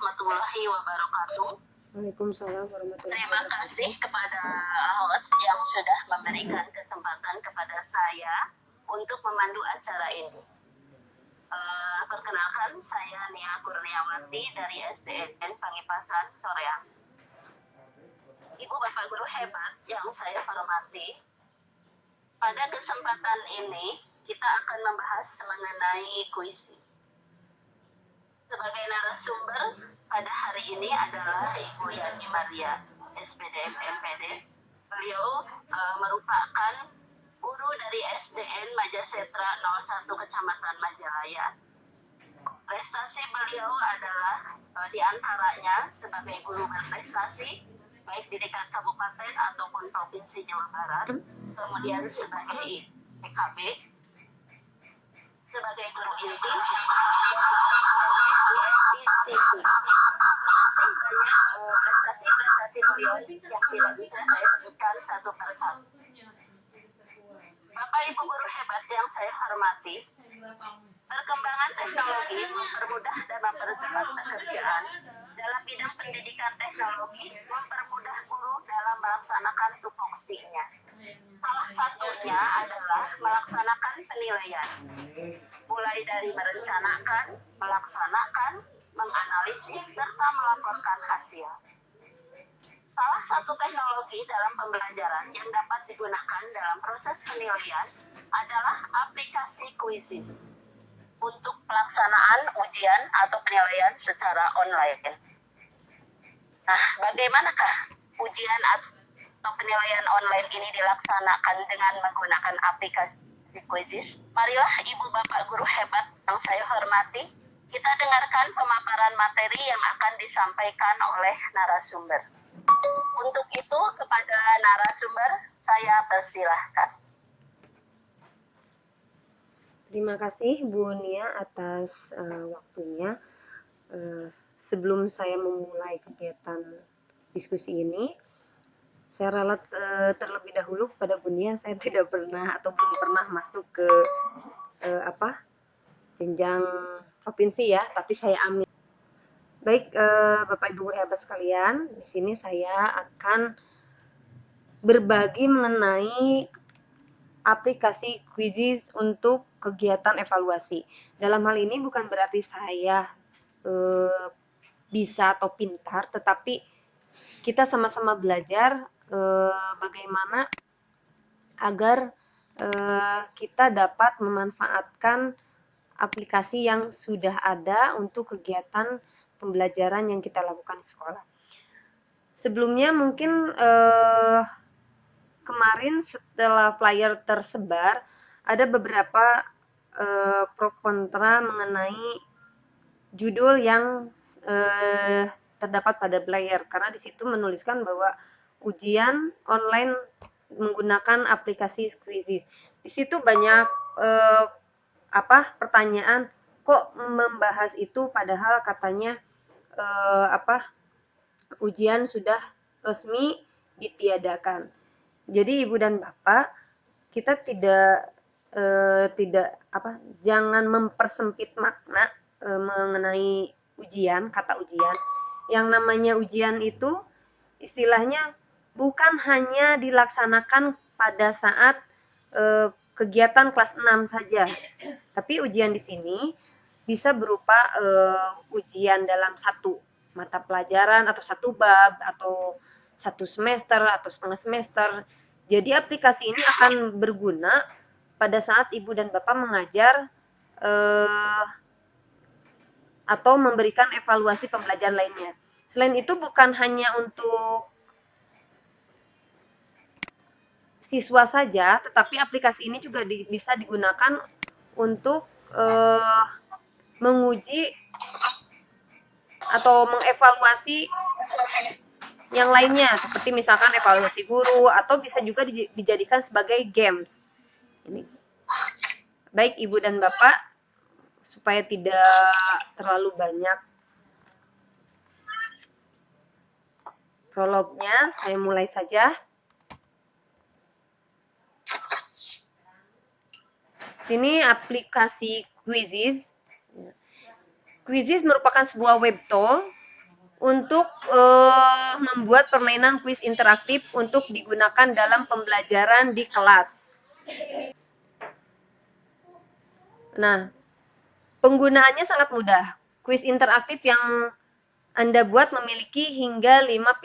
warahmatullahi wabarakatuh. Waalaikumsalam warahmatullahi Terima wabarakatuh. kasih kepada host yang sudah memberikan kesempatan kepada saya untuk memandu acara ini. Perkenalkan, saya Nia Kurniawati dari SDN Pangipasan, Soreang. Ibu Bapak Guru hebat yang saya hormati, pada kesempatan ini kita akan membahas mengenai kuisi. Sebagai narasumber pada hari ini adalah Ibu Yani Maria, SPD MPD. Beliau merupakan guru dari SDN Majasetra 01 Kecamatan Majalaya. Prestasi beliau adalah diantaranya sebagai guru berprestasi baik di tingkat kabupaten ataupun provinsi Jawa Barat, kemudian sebagai PKB, sebagai guru inti, dan juga sebagai USDCC. Masih banyak prestasi-prestasi beliau yang tidak bisa saya sebutkan satu persatu. Bapak Ibu guru hebat yang saya hormati, perkembangan teknologi mempermudah dan mempercepat pekerjaan. Dalam bidang pendidikan teknologi, mempermudah guru dalam melaksanakan tupoksinya. Salah satunya adalah melaksanakan penilaian, mulai dari merencanakan, melaksanakan, menganalisis, serta melaporkan hasil. Salah satu teknologi dalam pembelajaran yang dapat digunakan dalam proses penilaian adalah aplikasi Quizizz untuk pelaksanaan ujian atau penilaian secara online. Nah, bagaimanakah ujian atau penilaian online ini dilaksanakan dengan menggunakan aplikasi Quizizz? Marilah Ibu Bapak Guru hebat yang saya hormati, kita dengarkan pemaparan materi yang akan disampaikan oleh narasumber. Untuk itu, kepada narasumber, saya persilahkan. Terima kasih Bu Nia atas waktunya. Sebelum saya memulai kegiatan diskusi ini, saya ralat terlebih dahulu kepada Bu Nia. Saya tidak pernah atau belum pernah masuk ke jenjang provinsi ya, tapi saya amin. Baik, Bapak Ibu hebat sekalian, di sini saya akan berbagi mengenai aplikasi Quizizz untuk kegiatan evaluasi. Dalam hal ini bukan berarti saya bisa atau pintar, tetapi kita sama-sama belajar bagaimana agar kita dapat memanfaatkan aplikasi yang sudah ada untuk kegiatan pembelajaran yang kita lakukan di sekolah. Sebelumnya mungkin kemarin setelah flyer tersebar, ada beberapa pro kontra mengenai judul yang terdapat pada flyer, karena di situ menuliskan bahwa ujian online menggunakan aplikasi Quizizz. Di situ banyak pertanyaan, kok membahas itu padahal katanya ujian sudah resmi ditiadakan. Jadi Ibu dan Bapak, kita jangan mempersempit makna mengenai ujian, kata ujian. Yang namanya ujian itu istilahnya bukan hanya dilaksanakan pada saat kegiatan kelas 6 saja. Tapi ujian di sini bisa berupa ujian dalam satu mata pelajaran atau satu bab atau satu semester atau setengah semester. Jadi aplikasi ini akan berguna pada saat Ibu dan Bapak mengajar atau memberikan evaluasi pembelajaran lainnya. Selain itu bukan hanya untuk siswa saja, tetapi aplikasi ini juga bisa digunakan untuk menguji atau mengevaluasi yang lainnya, seperti misalkan evaluasi guru, atau bisa juga dijadikan sebagai games. Ini. Baik Ibu dan Bapak, supaya tidak terlalu banyak prolognya, saya mulai saja. Sini aplikasi Quizizz. Quizizz merupakan sebuah web tool untuk membuat permainan kuis interaktif untuk digunakan dalam pembelajaran di kelas. Nah, penggunaannya sangat mudah. Kuis interaktif yang Anda buat memiliki hingga 5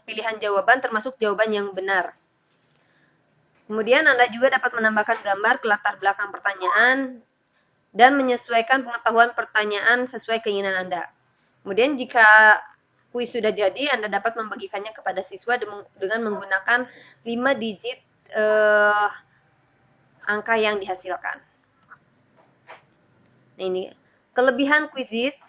pilihan jawaban termasuk jawaban yang benar. Kemudian Anda juga dapat menambahkan gambar ke latar belakang pertanyaan dan menyesuaikan pengetahuan pertanyaan sesuai keinginan Anda. Kemudian jika kuis sudah jadi, Anda dapat membagikannya kepada siswa dengan menggunakan 5 digit angka yang dihasilkan. Nah, ini kelebihan Quizizz.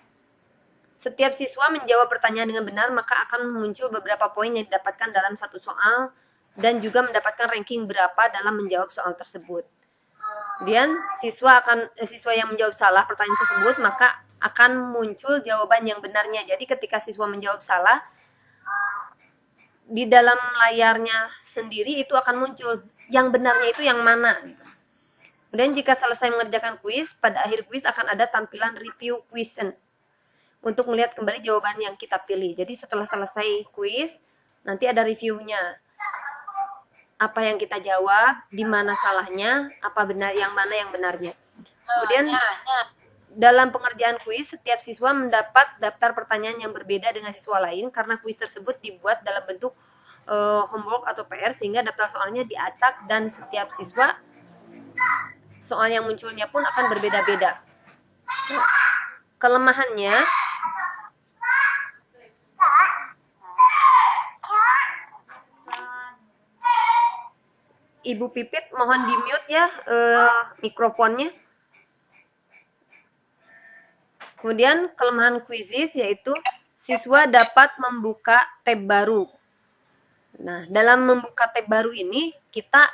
Setiap siswa menjawab pertanyaan dengan benar, maka akan muncul beberapa poin yang didapatkan dalam satu soal dan juga mendapatkan ranking berapa dalam menjawab soal tersebut. Kemudian siswa yang menjawab salah pertanyaan tersebut, maka akan muncul jawaban yang benarnya. Jadi ketika siswa menjawab salah, di dalam layarnya sendiri itu akan muncul yang benarnya itu yang mana. Kemudian jika selesai mengerjakan kuis, pada akhir kuis akan ada tampilan review question untuk melihat kembali jawaban yang kita pilih. Jadi setelah selesai kuis, nanti ada reviewnya. Apa yang kita jawab, di mana salahnya, apa benar yang mana yang benarnya. Kemudian dalam pengerjaan kuis, setiap siswa mendapat daftar pertanyaan yang berbeda dengan siswa lain karena kuis tersebut dibuat dalam bentuk homework atau PR sehingga daftar soalnya diacak dan setiap siswa soal yang munculnya pun akan berbeda-beda. Kelemahannya, Ibu Pipit mohon di-mute ya mikrofonnya. Kemudian kelemahan Quizizz yaitu siswa dapat membuka tab baru. Nah, dalam membuka tab baru ini kita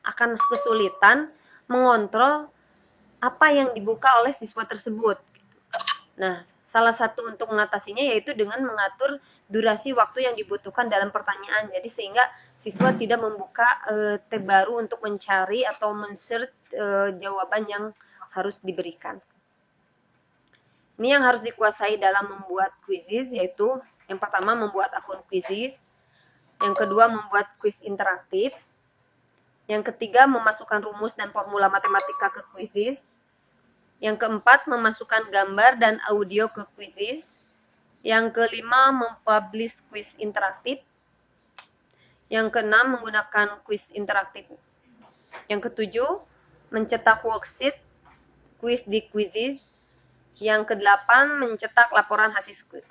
akan kesulitan mengontrol apa yang dibuka oleh siswa tersebut. Nah, salah satu untuk mengatasinya yaitu dengan mengatur durasi waktu yang dibutuhkan dalam pertanyaan. Jadi sehingga siswa tidak membuka tab baru untuk mencari atau men-search jawaban yang harus diberikan. Ini yang harus dikuasai dalam membuat Quizizz, yaitu yang pertama membuat akun Quizizz, yang kedua membuat kuis interaktif, yang ketiga memasukkan rumus dan formula matematika ke Quizizz, yang keempat memasukkan gambar dan audio ke Quizizz, yang kelima mempublish kuis interaktif, yang keenam menggunakan kuis interaktif, yang ketujuh mencetak worksheet kuis di Quizizz, yang kedelapan mencetak laporan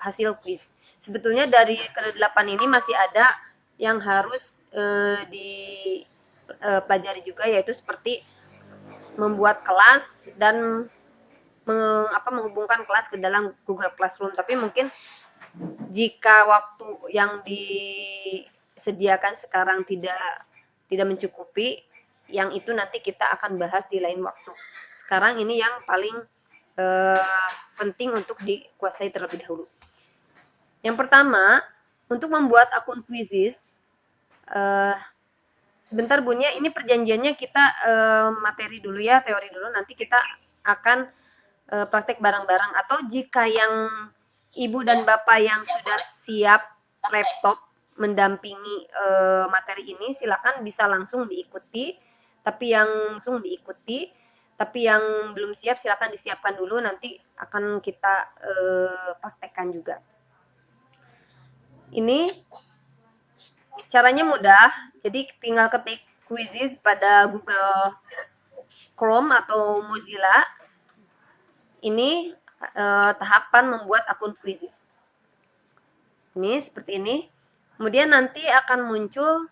hasil kuis. Sebetulnya dari kedelapan ini masih ada yang harus dipelajari juga, yaitu seperti membuat kelas dan menghubungkan kelas ke dalam Google Classroom. Tapi mungkin jika waktu yang disediakan sekarang tidak mencukupi, yang itu nanti kita akan bahas di lain waktu. Sekarang ini yang paling penting untuk dikuasai terlebih dahulu. Yang pertama, untuk membuat akun Quizizz, sebentar Bunya, ini perjanjiannya kita materi dulu ya, teori dulu, nanti kita akan praktek bareng-bareng. Atau jika yang ibu dan bapak yang sudah siap laptop mendampingi materi ini, silakan bisa langsung diikuti. Tapi yang belum siap silakan disiapkan dulu, nanti akan kita praktekkan juga. Ini caranya mudah, jadi tinggal ketik Quizizz pada Google Chrome atau Mozilla. Ini tahapan membuat akun Quizizz. Ini seperti ini. Kemudian nanti akan muncul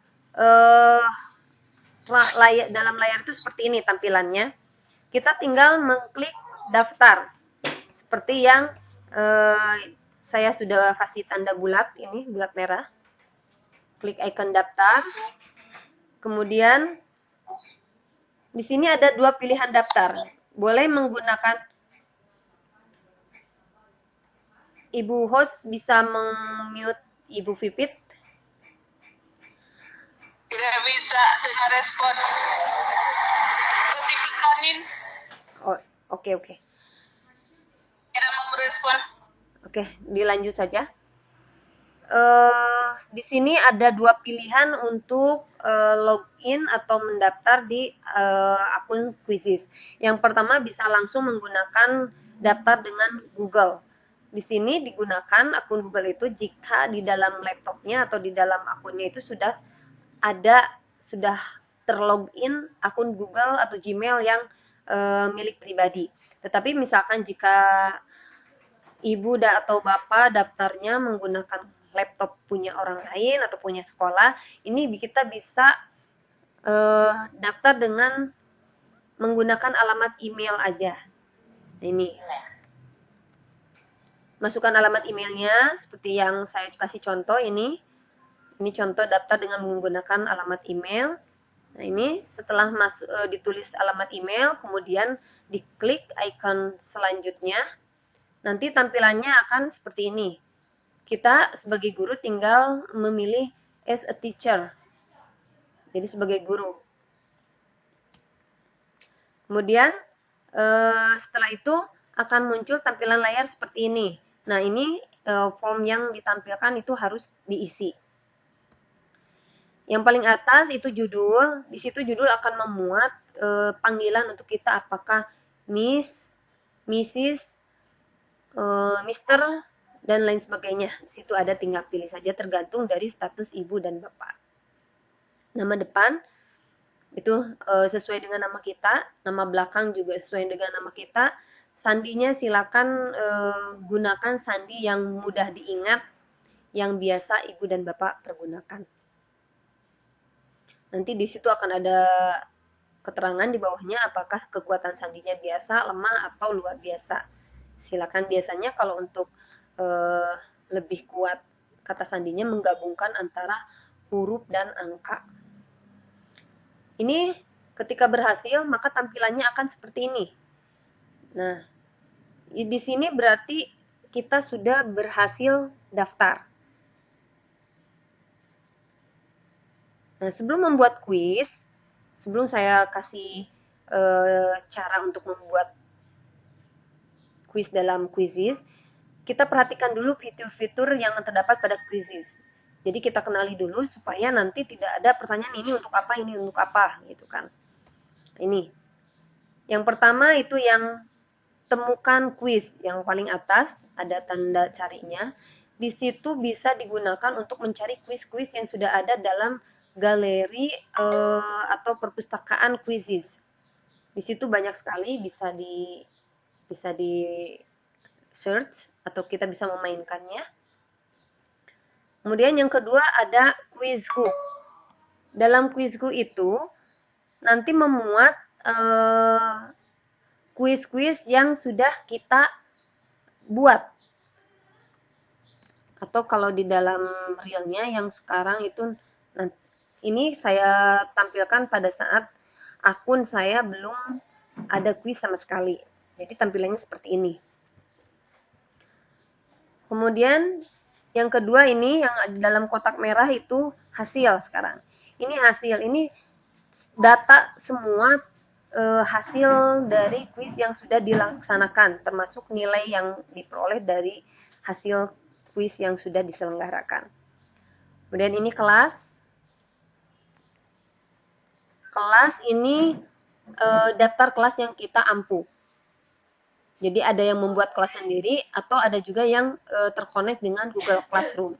dalam layar itu seperti ini tampilannya. Kita tinggal mengklik daftar. Seperti yang saya sudah kasih tanda bulat ini, bulat merah. Klik icon daftar. Kemudian di sini ada dua pilihan daftar. Boleh menggunakan, Ibu host bisa meng-mute Ibu Pipit. Tidak bisa dengan respon. Dipesanin. Oh, oke. Tidak mau merespon. Oke, dilanjut saja. di sini ada dua pilihan untuk login atau mendaftar di akun Quizizz. Yang pertama bisa langsung menggunakan daftar dengan Google. Di sini digunakan akun Google itu jika di dalam laptopnya atau di dalam akunnya itu sudah terlogin akun Google atau Gmail yang milik pribadi. Tetapi misalkan jika ibu atau bapak daftarnya menggunakan laptop punya orang lain atau punya sekolah, ini kita bisa daftar dengan menggunakan alamat email aja. Ini masukkan alamat emailnya seperti yang saya kasih contoh ini contoh daftar dengan menggunakan alamat email. Nah, ini setelah ditulis alamat email, kemudian diklik icon selanjutnya, nanti tampilannya akan seperti ini. Kita sebagai guru tinggal memilih as a teacher, jadi sebagai guru. Kemudian setelah itu akan muncul tampilan layar seperti ini. Nah, ini form yang ditampilkan itu harus diisi. Yang paling atas itu judul. Di situ judul akan memuat panggilan untuk kita, apakah Miss, Mrs, Mister, dan lain sebagainya. Di situ ada, tinggal pilih saja tergantung dari status ibu dan bapak. Nama depan itu sesuai dengan nama kita, nama belakang juga sesuai dengan nama kita. Sandinya silakan gunakan sandi yang mudah diingat, yang biasa ibu dan bapak pergunakan. Nanti di situ akan ada keterangan di bawahnya apakah kekuatan sandinya biasa, lemah, atau luar biasa. Silakan, biasanya kalau untuk lebih kuat kata sandinya menggabungkan antara huruf dan angka. Ini ketika berhasil maka tampilannya akan seperti ini. Nah, di sini berarti kita sudah berhasil daftar. Nah, sebelum membuat kuis, sebelum saya kasih cara untuk membuat kuis dalam Quizizz, kita perhatikan dulu fitur-fitur yang terdapat pada Quizizz. Jadi kita kenali dulu supaya nanti tidak ada pertanyaan ini untuk apa, ini untuk apa, gitu kan. Ini. Yang pertama itu yang temukan kuis, yang paling atas ada tanda carinya. Di situ bisa digunakan untuk mencari kuis-kuis yang sudah ada dalam galeri atau perpustakaan Quizizz. Di situ banyak sekali, bisa di search atau kita bisa memainkannya. Kemudian yang kedua ada Quizku. Dalam Quizku itu nanti memuat kuis-kuis yang sudah kita buat. Atau kalau di dalam realnya yang sekarang itu, ini saya tampilkan pada saat akun saya belum ada kuis sama sekali. Jadi tampilannya seperti ini. Kemudian yang kedua ini yang dalam kotak merah itu hasil sekarang. Ini hasil, ini data semua hasil dari kuis yang sudah dilaksanakan, termasuk nilai yang diperoleh dari hasil kuis yang sudah diselenggarakan. Kemudian ini kelas. Kelas ini daftar kelas yang kita ampu. Jadi ada yang membuat kelas sendiri atau ada juga yang terkonek dengan Google Classroom.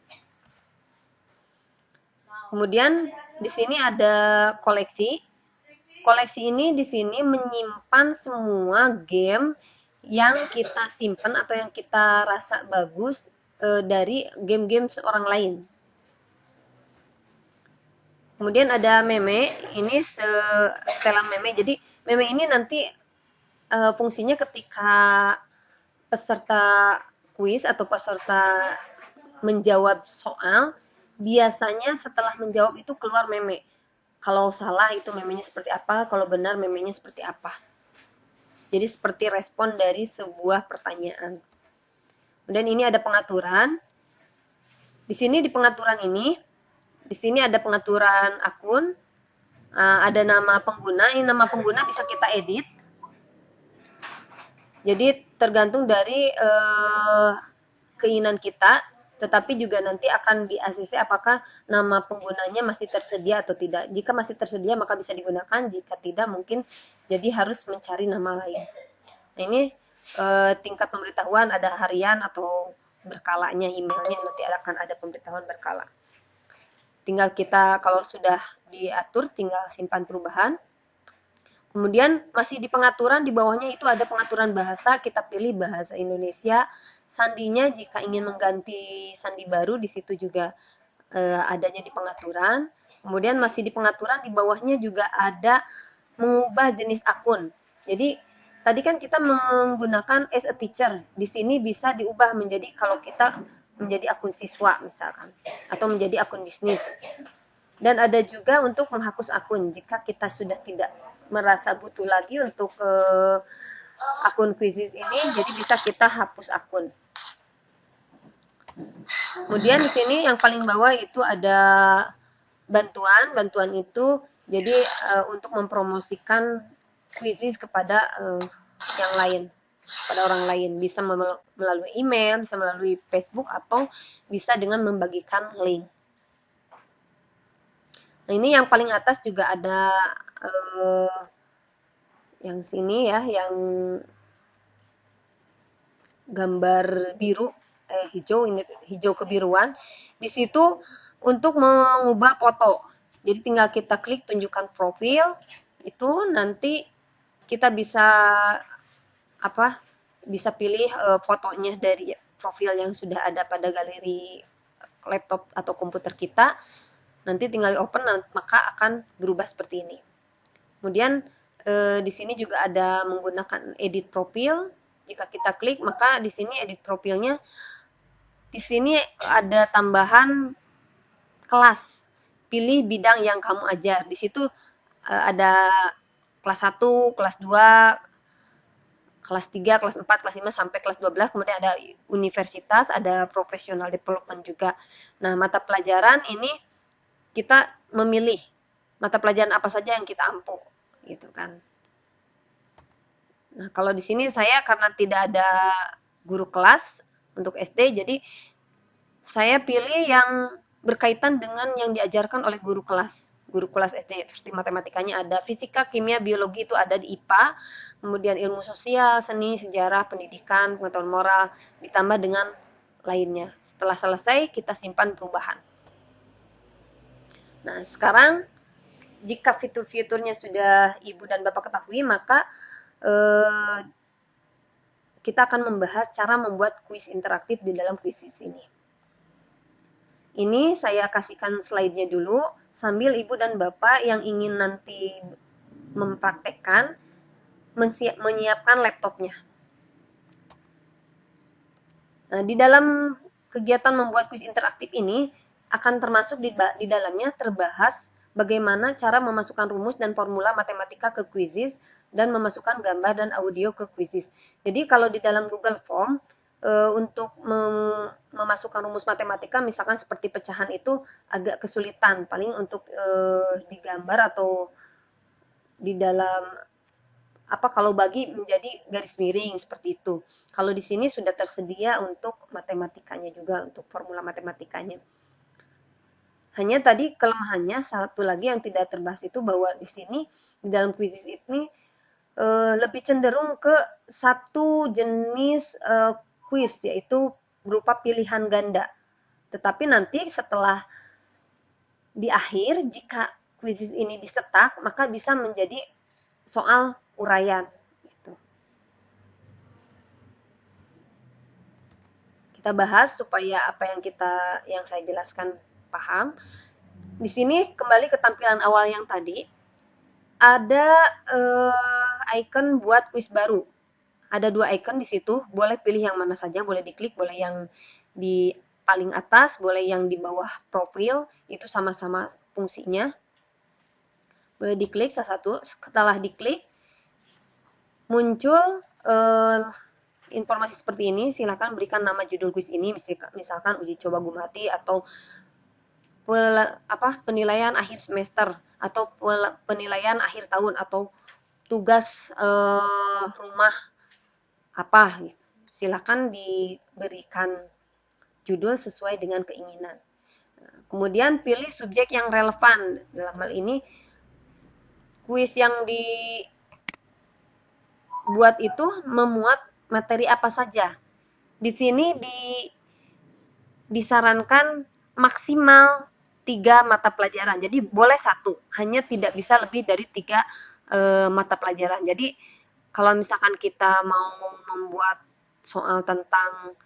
Kemudian di sini ada koleksi. Koleksi ini di sini menyimpan semua game yang kita simpan atau yang kita rasa bagus dari game-game seorang lain. Kemudian ada meme, ini setelan meme. Jadi meme ini nanti fungsinya ketika peserta kuis atau peserta menjawab soal, biasanya setelah menjawab itu keluar meme. Kalau salah itu memenya seperti apa, kalau benar memenya seperti apa. Jadi seperti respon dari sebuah pertanyaan. Kemudian ini ada pengaturan. Di sini di pengaturan ini, di sini ada pengaturan akun, ada nama pengguna. Ini nama pengguna bisa kita edit. Jadi tergantung dari keinginan kita, tetapi juga nanti akan di ACC apakah nama penggunanya masih tersedia atau tidak. Jika masih tersedia maka bisa digunakan, jika tidak mungkin jadi harus mencari nama lain. Nah, ini tingkat pemberitahuan ada harian atau berkalanya, emailnya nanti akan ada pemberitahuan berkala. Tinggal kita kalau sudah diatur tinggal simpan perubahan. Kemudian masih di pengaturan, di bawahnya itu ada pengaturan bahasa, kita pilih bahasa Indonesia. Sandinya jika ingin mengganti sandi baru di situ juga adanya di pengaturan. Kemudian masih di pengaturan, di bawahnya juga ada mengubah jenis akun. Jadi tadi kan kita menggunakan as a teacher. Di sini bisa diubah menjadi kalau kita menjadi akun siswa misalkan atau menjadi akun bisnis. Dan ada juga untuk menghapus akun jika kita sudah tidak merasa butuh lagi untuk akun Quizizz ini, jadi bisa kita hapus akun. Kemudian di sini yang paling bawah itu ada bantuan. Bantuan itu jadi untuk mempromosikan Quizizz kepada yang lain, pada orang lain. Bisa melalui email, bisa melalui Facebook, atau bisa dengan membagikan link. Nah, ini yang paling atas juga ada yang sini ya, yang gambar biru, hijau, ini hijau kebiruan. Di situ untuk mengubah foto. Jadi tinggal kita klik tunjukkan profil, itu nanti kita bisa bisa pilih fotonya dari profil yang sudah ada pada galeri laptop atau komputer kita. Nanti tinggal open, maka akan berubah seperti ini. Kemudian di sini juga ada menggunakan edit profil. Jika kita klik, maka di sini edit profilnya. Di sini ada tambahan kelas. Pilih bidang yang kamu ajar. Di situ ada kelas 1, kelas 2, kelas 3, kelas 4, kelas 5 sampai kelas 12. Kemudian ada universitas, ada professional development juga. Nah, mata pelajaran ini kita memilih mata pelajaran apa saja yang kita ampu, gitu kan. Nah, kalau di sini saya karena tidak ada guru kelas untuk SD, jadi saya pilih yang berkaitan dengan yang diajarkan oleh guru kelas. Guru kelas SD, seperti matematikanya ada, fisika, kimia, biologi itu ada di IPA, kemudian ilmu sosial, seni, sejarah, pendidikan, pengetahuan moral, ditambah dengan lainnya. Setelah selesai, kita simpan perubahan. Nah, sekarang jika fitur-fiturnya sudah Ibu dan Bapak ketahui, maka kita akan membahas cara membuat kuis interaktif di dalam Quizizz ini. Ini saya kasihkan slide-nya dulu, sambil Ibu dan Bapak yang ingin nanti mempraktekkan, menyiapkan laptopnya. Nah, di dalam kegiatan membuat kuis interaktif ini, akan termasuk di dalamnya terbahas bagaimana cara memasukkan rumus dan formula matematika ke Quizizz, dan memasukkan gambar dan audio ke Quizizz. Jadi kalau di dalam Google Form, untuk memasukkan rumus matematika, misalkan seperti pecahan itu agak kesulitan, paling untuk digambar atau di dalam kalau bagi menjadi garis miring seperti itu. Kalau di sini sudah tersedia untuk matematikanya juga, untuk formula matematikanya. Hanya tadi kelemahannya satu lagi yang tidak terbahas itu bahwa di sini di dalam Quizizz ini lebih cenderung ke satu jenis kuis, yaitu berupa pilihan ganda. Tetapi nanti setelah di akhir, jika Quizizz ini disetak, maka bisa menjadi soal uraian. Gitu. Kita bahas supaya apa yang saya jelaskan paham. Di sini kembali ke tampilan awal yang tadi, ada icon buat kuis baru. Ada 2 icon di situ, boleh pilih yang mana saja, boleh diklik, boleh yang di paling atas, boleh yang di bawah profil, itu sama-sama fungsinya. Boleh diklik salah satu, setelah diklik, muncul informasi seperti ini, silakan berikan nama judul kuis ini, misalkan uji coba Gumati, atau penilaian akhir semester, atau penilaian akhir tahun, atau tugas rumah apa gitu. Silakan diberikan judul sesuai dengan keinginan. Kemudian pilih subjek yang relevan. Dalam hal ini kuis yang dibuat itu memuat materi apa saja. Di sini disarankan maksimal 3 mata pelajaran. Jadi boleh 1, hanya tidak bisa lebih dari 3 mata pelajaran. Jadi kalau misalkan kita mau membuat soal tentang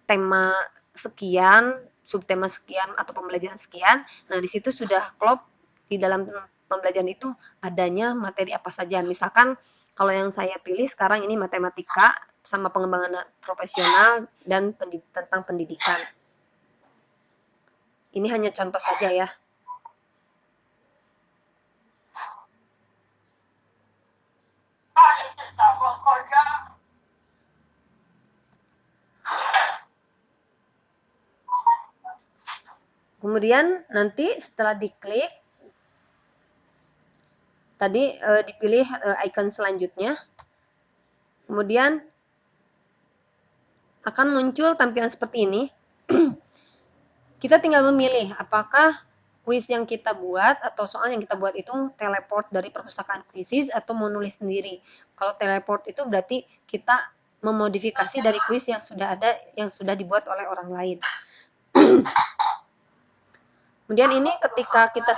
tema sekian, subtema sekian atau pembelajaran sekian, nah di situ sudah klop di dalam pembelajaran itu adanya materi apa saja. Misalkan kalau yang saya pilih sekarang ini matematika sama pengembangan profesional dan tentang pendidikan. Ini hanya contoh saja ya. Kemudian nanti setelah diklik, tadi dipilih icon selanjutnya. Kemudian akan muncul tampilan seperti ini. Kita tinggal memilih apakah kuis yang kita buat atau soal yang kita buat itu teleport dari perpustakaan kuisis atau mau nulis sendiri. Kalau teleport itu berarti kita memodifikasi dari kuis yang sudah ada, yang sudah dibuat oleh orang lain. Kemudian ini ketika kita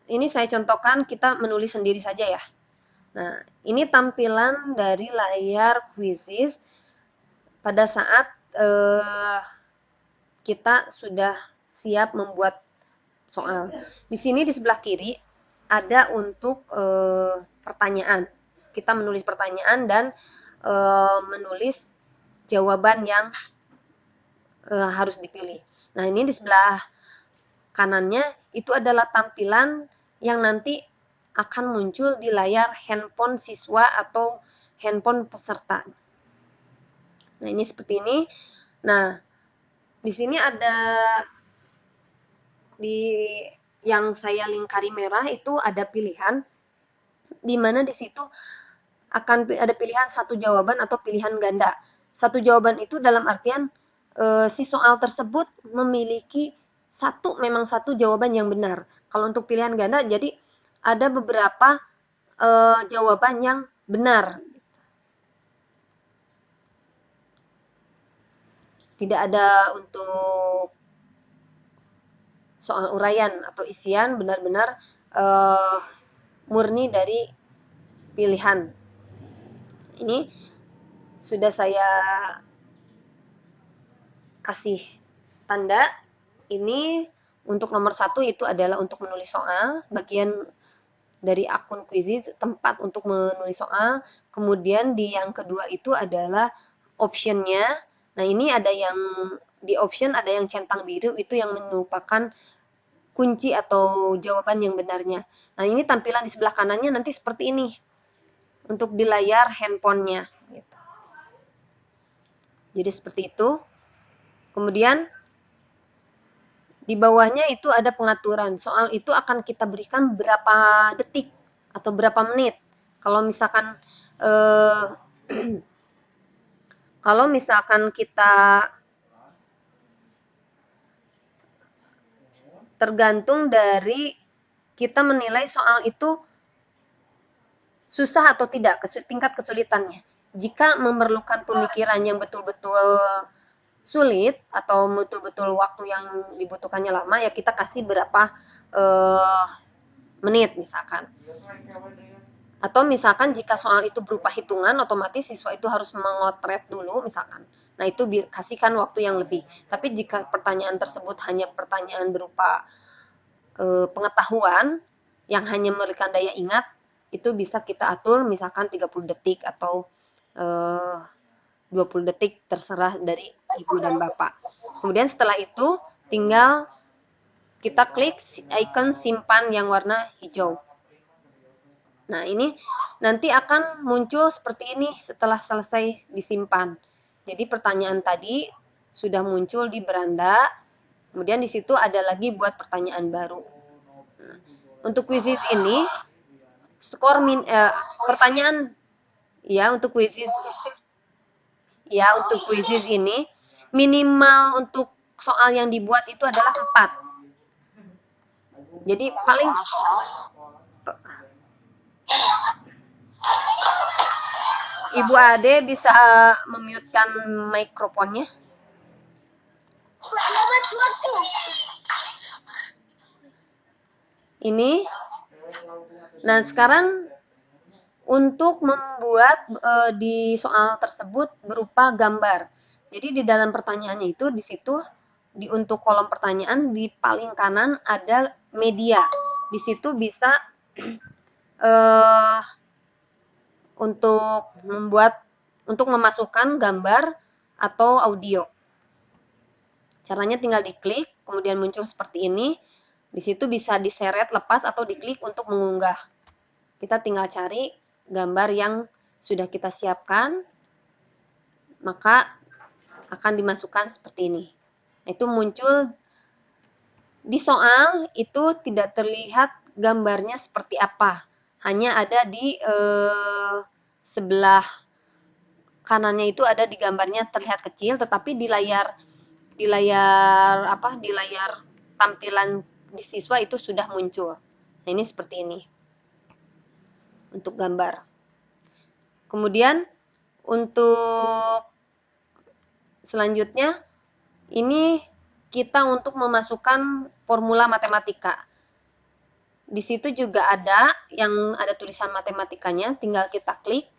ini saya contohkan kita menulis sendiri saja ya. Nah, ini tampilan dari layar kuisis pada saat kita sudah siap membuat soal. Di sini di sebelah kiri ada untuk pertanyaan. Kita menulis pertanyaan dan menulis jawaban yang harus dipilih. Nah, ini di sebelah kanannya itu adalah tampilan yang nanti akan muncul di layar handphone siswa atau handphone peserta. Nah, ini seperti ini. Nah, di sini ada di yang saya lingkari merah itu ada pilihan, di mana di situ akan ada pilihan satu jawaban atau pilihan ganda. Satu jawaban itu dalam artian si soal tersebut memiliki memang satu jawaban yang benar. Kalau untuk pilihan ganda, jadi ada beberapa jawaban yang benar. Tidak ada untuk soal uraian atau isian, benar-benar murni dari pilihan. Ini sudah saya kasih tanda. Ini untuk nomor 1 itu adalah untuk menulis soal, bagian dari akun Quizizz, tempat untuk menulis soal. Kemudian di yang kedua itu adalah optionnya. Nah, ini ada yang di option ada yang centang biru, itu yang merupakan kunci atau jawaban yang benarnya. Nah, ini tampilan di sebelah kanannya nanti seperti ini untuk di layar handphonenya. Gitu. Jadi seperti itu. Kemudian di bawahnya itu ada pengaturan. Soal itu akan kita berikan berapa detik atau berapa menit. Kalau misalkan kalau misalkan kita tergantung dari kita menilai soal itu susah atau tidak, tingkat kesulitannya. Jika memerlukan pemikiran yang betul-betul sulit atau betul-betul waktu yang dibutuhkannya lama, ya kita kasih berapa menit misalkan. Atau misalkan jika soal itu berupa hitungan, otomatis siswa itu harus mengotret dulu misalkan. Nah, itu kasihkan waktu yang lebih. Tapi jika pertanyaan tersebut hanya pertanyaan berupa pengetahuan yang hanya memberikan daya ingat, itu bisa kita atur misalkan 30 detik atau 20 detik, terserah dari ibu dan bapak. Kemudian setelah itu tinggal kita klik icon simpan yang warna hijau. Nah, ini nanti akan muncul seperti ini setelah selesai disimpan. Jadi pertanyaan tadi sudah muncul di beranda, kemudian di situ ada lagi buat pertanyaan baru. Nah, untuk Quizizz ini skor pertanyaan ya untuk Quizizz ini minimal untuk soal yang dibuat itu adalah 4. Jadi paling Ibu Ade bisa memute-kan mikrofonnya. Ini. Nah, sekarang untuk membuat di soal tersebut berupa gambar. Jadi di dalam pertanyaannya itu di situ untuk kolom pertanyaan di paling kanan ada media. Di situ bisa untuk memasukkan gambar atau audio. Caranya tinggal diklik, kemudian muncul seperti ini. Di situ bisa diseret, lepas, atau diklik untuk mengunggah. Kita tinggal cari gambar yang sudah kita siapkan, maka akan dimasukkan seperti ini. Itu muncul di soal itu tidak terlihat gambarnya seperti apa. Hanya ada di sebelah kanannya itu ada di gambarnya terlihat kecil, tetapi di layar tampilan di siswa itu sudah muncul. Nah, ini seperti ini untuk gambar. Kemudian untuk selanjutnya ini kita untuk memasukkan formula matematika. Di situ juga ada yang ada tulisan matematikanya, tinggal kita klik,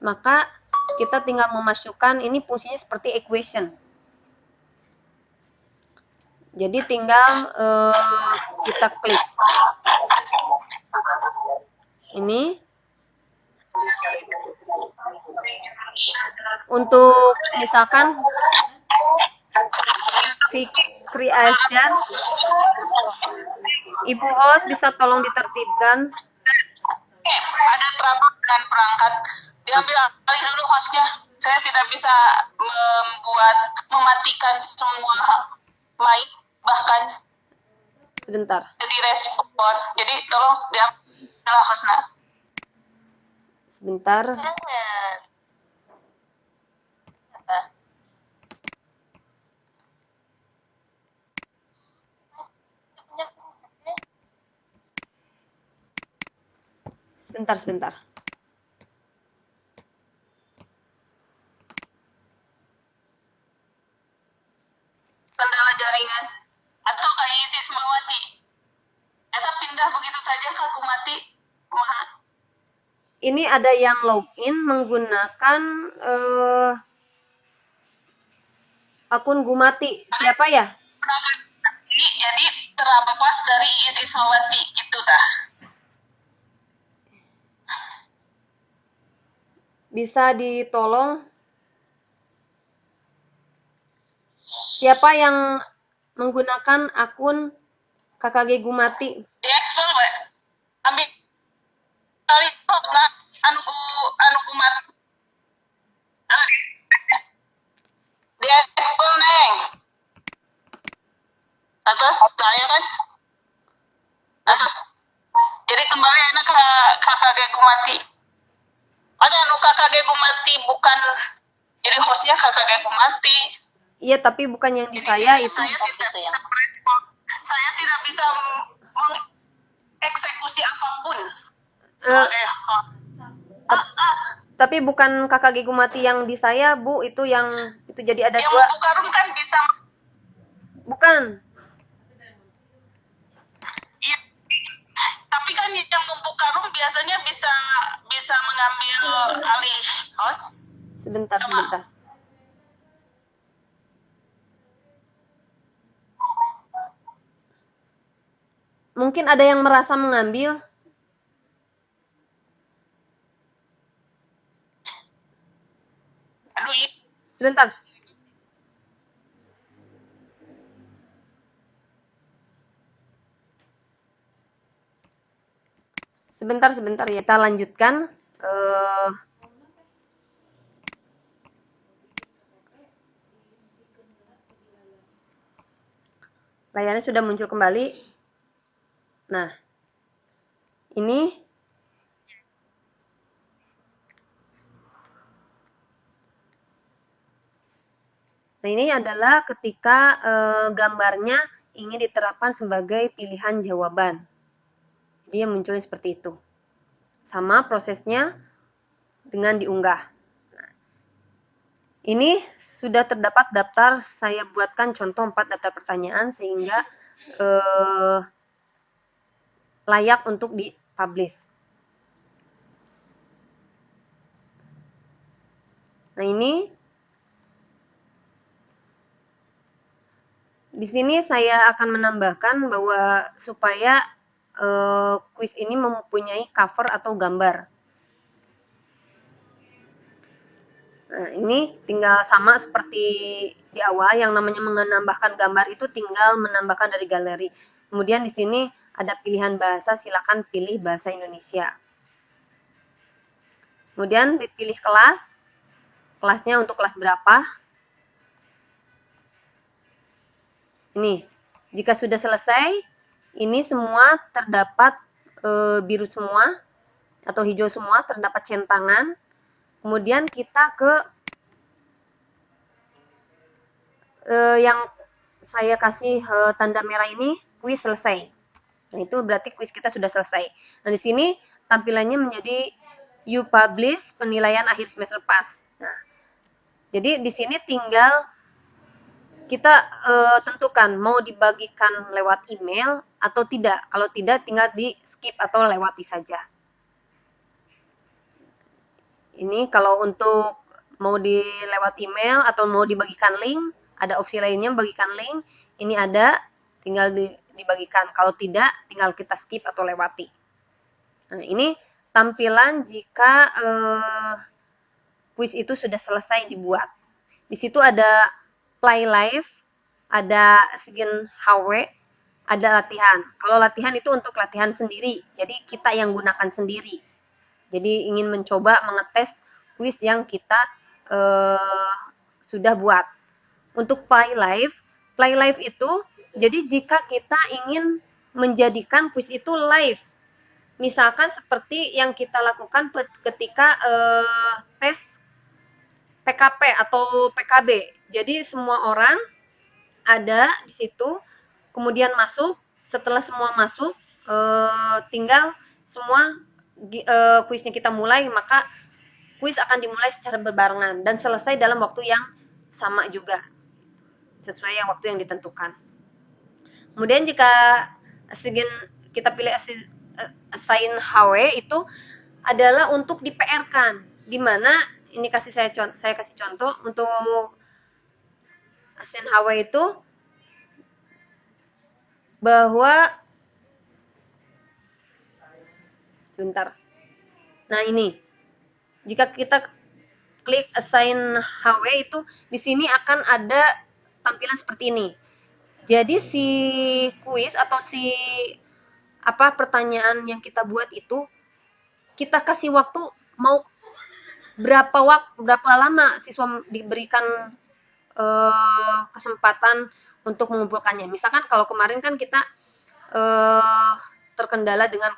maka kita tinggal memasukkan, ini fungsinya seperti equation. Jadi tinggal kita klik. Ini untuk misalkan Fikri Azhar, Ibu host bisa tolong ditertibkan. Ada trouble dengan perangkat. Diambil alih dulu hostnya. Saya tidak bisa mematikan semua mic bahkan Sebentar. jadi respon. Jadi tolong diambil hostnya. Sebentar. Sebentar. Kendala jaringan atau kayak Sismawati. Eta pindah begitu saja ke Gumati. Ini ada yang login menggunakan akun Gumati. Siapa ya? Ini jadi terampas dari Sismawati gitu tah. Bisa ditolong? Siapa yang menggunakan akun KKG Gumati? Diekspor we. Ambil kali nah anu Gumati. Diekspor neng. Atas saya kan? Atas. Jadi kembali anak ke KKG Gumati. Ada anu KKG Gumati bukan, jadi hostnya KKG Gumati. Iya, tapi bukan yang di saya itu. Saya tidak bisa mengeksekusi apapun sebagai Tapi bukan KKG Gumati yang di saya, Bu. Itu yang itu jadi ada yang dua. membuka room kan bisa. Bukan. Iya. Tapi kan yang membuka room biasanya bisa mengambil alih host. Sebentar. Mungkin ada yang merasa mengambil. Aduh, iya. Sebentar. Sebentar ya. Kita lanjutkan. Layarnya sudah muncul kembali. Nah, ini Nah, ini adalah ketika gambarnya ingin diterapkan sebagai pilihan jawaban. Jadi yang munculnya seperti itu. Sama prosesnya dengan diunggah. Nah, ini sudah terdapat daftar, saya buatkan contoh 4 daftar pertanyaan sehingga layak untuk dipublish. Nah, ini di sini saya akan menambahkan bahwa supaya kuis ini mempunyai cover atau gambar. Nah, ini tinggal sama seperti di awal, yang namanya menambahkan gambar itu tinggal menambahkan dari galeri. Kemudian di sini ada pilihan bahasa, silakan pilih bahasa Indonesia. Kemudian dipilih kelas, kelasnya untuk kelas berapa. Ini, jika sudah selesai, ini semua terdapat biru semua atau hijau semua, terdapat centangan. Kemudian kita ke yang saya kasih tanda merah ini, kuis selesai. Nah, itu berarti kuis kita sudah selesai. Nah, di sini tampilannya menjadi you publish penilaian akhir semester pas. Nah, jadi di sini tinggal kita tentukan mau dibagikan lewat email atau tidak. Kalau tidak, tinggal di skip atau lewati saja. Ini kalau untuk mau lewat email atau mau dibagikan link, ada opsi lainnya bagikan link. Ini ada, tinggal dibagikan. Kalau tidak, tinggal kita skip atau lewati. Nah, ini tampilan jika kuis itu sudah selesai dibuat. Di situ ada play live, ada Assigned HW, ada latihan. Kalau latihan itu untuk latihan sendiri, jadi kita yang gunakan sendiri. Jadi ingin mencoba mengetes kuis yang kita sudah buat. Untuk play live itu, jadi jika kita ingin menjadikan kuis itu live, misalkan seperti yang kita lakukan ketika tes PKP atau PKB. Jadi semua orang ada di situ, kemudian masuk. Setelah semua masuk, tinggal semua kuisnya kita mulai, maka kuis akan dimulai secara berbarengan dan selesai dalam waktu yang sama juga, sesuai yang waktu yang ditentukan. Kemudian jika kita pilih assign HW itu adalah untuk di PR-kan, di mana ini saya kasih contoh untuk assign HW itu bahwa sebentar. Nah, ini jika kita klik assign HW itu di sini akan ada tampilan seperti ini. Jadi si kuis atau si pertanyaan yang kita buat itu kita kasih waktu mau berapa lama siswa diberikan kesempatan untuk mengumpulkannya. Misalkan kalau kemarin kan kita terkendala dengan